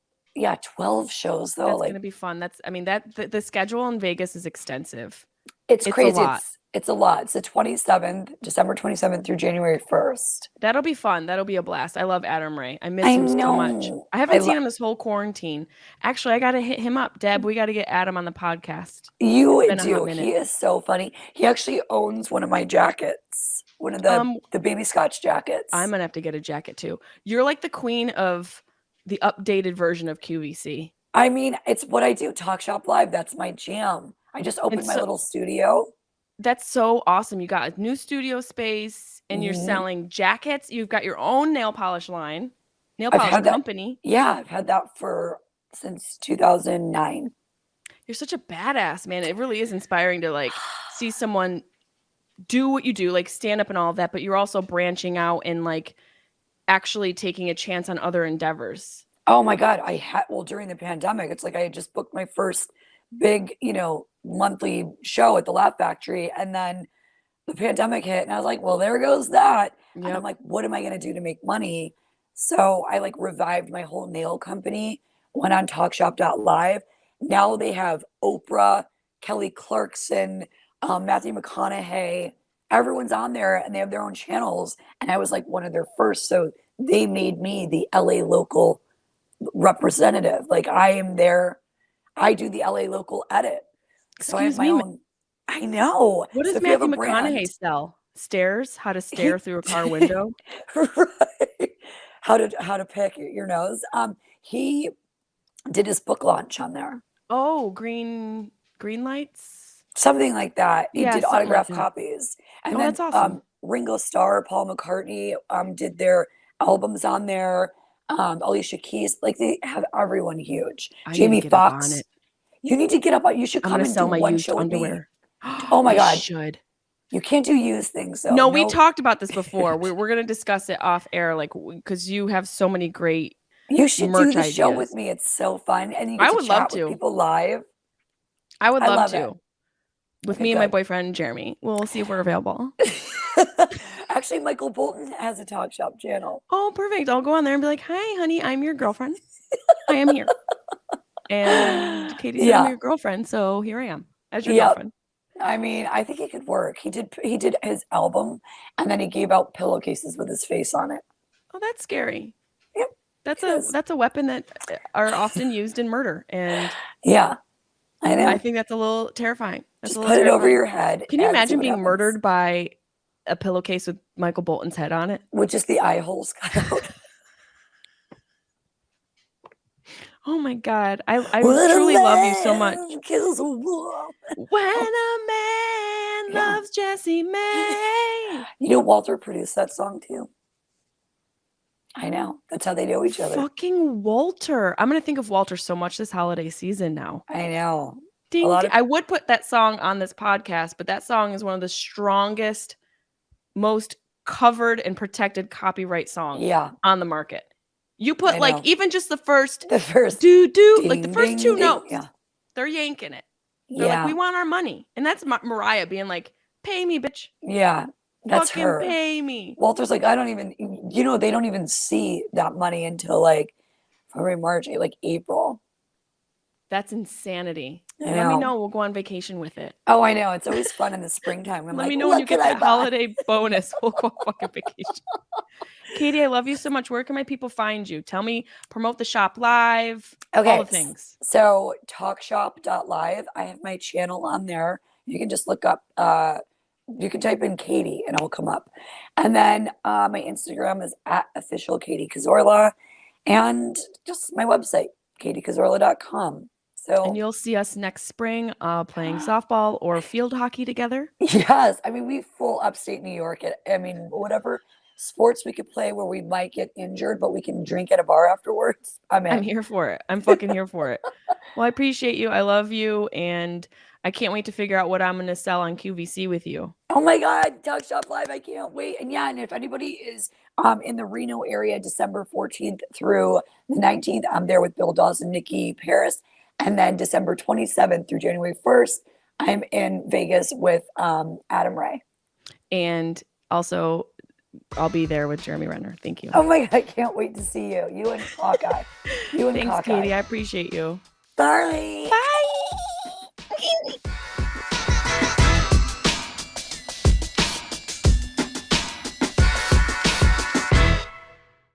S2: 12 shows though.
S1: that's
S2: Like
S1: going to be fun. The schedule in Vegas is extensive.
S2: it's
S1: a
S2: crazy.
S1: lot.
S2: It's a lot. It's the 27th, December 27th through January 1st.
S1: That'll be fun. That'll be a blast. I love Adam Ray. I miss him so much. I haven't seen him this whole quarantine. Actually, I got to hit him up. Deb, we got to get Adam on the podcast.
S2: You do. He is so funny. He actually owns one of my jackets, one of the baby Scotch jackets.
S1: I'm going to have to get a jacket too. You're like the queen of the updated version of QVC.
S2: I mean, it's what I do. Talk Shop Live. That's my jam. I just opened my little studio.
S1: That's so awesome. You got a new studio space and you're selling jackets. You've got your own nail polish line, nail polish company.
S2: Yeah, I've had that since 2009.
S1: You're such a badass, man. It really is inspiring to like see someone do what you do, like stand up and all of that, but you're also branching out and like actually taking a chance on other endeavors.
S2: Oh my God. During the pandemic, it's like I had just booked my first big, monthly show at the Laugh Factory. And then the pandemic hit and I was like, well, there goes that. Yep. And I'm like, what am I going to do to make money? So I like revived my whole nail company, went on talkshop.live. Now they have Oprah, Kelly Clarkson, Matthew McConaughey. Everyone's on there and they have their own channels. And I was like one of their first. So they made me the LA local representative. Like I am there. I do the LA local edit. So I have my own. I know.
S1: What does Matthew McConaughey sell? Stairs? How to stare through a car window?
S2: Right. How to pick your nose. He did his book launch on there.
S1: Oh, green lights?
S2: Something like that. He did autograph copies. And then
S1: that's awesome.
S2: Ringo Starr, Paul McCartney did their albums on there. Alicia Keys, like they have everyone huge. Jamie Foxx. You need to get up on. You should come and do one show underwear. With me. Oh my God!
S1: Should.
S2: You can't do used things though.
S1: No, we talked about this before. We're gonna discuss it off air, like because you have so many great.
S2: You should do the show with me. It's so fun, and you get to chat with people live.
S1: I would love to. With me and my boyfriend Jeremy. We'll see if we're available.
S2: Actually, Michael Bolton has a Talk Shop channel.
S1: Oh, perfect. I'll go on there and be like, hi, honey, I'm your girlfriend. I am here. And Katie said I'm your girlfriend, so here I am as your girlfriend.
S2: I mean, I think it could work. He did his album, and then he gave out pillowcases with his face on it.
S1: Oh, that's scary.
S2: Yep.
S1: That's a weapon that are often used in murder, and
S2: yeah, I know.
S1: I think that's a little terrifying.
S2: Just put it over your head.
S1: Can you imagine being murdered by a pillowcase with Michael Bolton's head on it?
S2: With just the eye holes cut out.
S1: Oh my God. I truly love you so much.
S2: Kills a wolf.
S1: When a man loves Jessimae.
S2: You know, Walter produced that song too. I know. That's how they know each other.
S1: Fucking Walter. I'm going to think of Walter so much this holiday season now.
S2: I know.
S1: Ding, I would put that song on this podcast, but that song is one of the strongest, most covered and protected copyright songs on the market. You put like even just the first do like the first two notes. Yeah. They're yanking it. They're like, we want our money. And that's Mariah being like, Pay me, bitch.
S2: Yeah, that's
S1: Fucking
S2: her.
S1: pay me.
S2: Walter's like, I don't even, they don't even see that money until like February, March, like April.
S1: That's insanity.
S2: I
S1: Let me
S2: know.
S1: know. We'll go on vacation with it.
S2: Oh, I know. It's always fun in the springtime. I'm
S1: Let
S2: like,
S1: me know when you
S2: what
S1: get
S2: can I
S1: that
S2: buy?
S1: holiday bonus. We'll go on fucking vacation. Katie, I love you so much. Where can my people find you? Tell me, promote the shop live,
S2: Okay,
S1: all the things.
S2: So talkshop.live. I have my channel on there. You can just look up, you can type in Katie and it'll come up. And then my Instagram is at official Katie Cazorla, and just my website, katiecazorla.com. So,
S1: And you'll see us next spring playing softball or field hockey together.
S2: yes, I mean, we full upstate New York. I mean, whatever sports we could play where we might get injured, but we can drink at a bar afterwards.
S1: I'm here for it. I'm fucking here for it. Well, I appreciate you. I love you. And I can't wait to figure out what I'm going to sell on QVC with you.
S2: Oh my God, Talk Shop Live. I can't wait. And yeah, and if anybody is in the Reno area, December 14th through the 19th, I'm there with Bill Dawson, Nikki Paris. And then December 27th through January 1st, I'm in Vegas with Adam Ray.
S1: And also, I'll be there with Jeremy Renner. Thank you.
S2: Oh my God, I can't wait to see you. You and Hawkeye.
S1: Thanks, Katie. I appreciate you.
S2: Bye.
S1: Bye.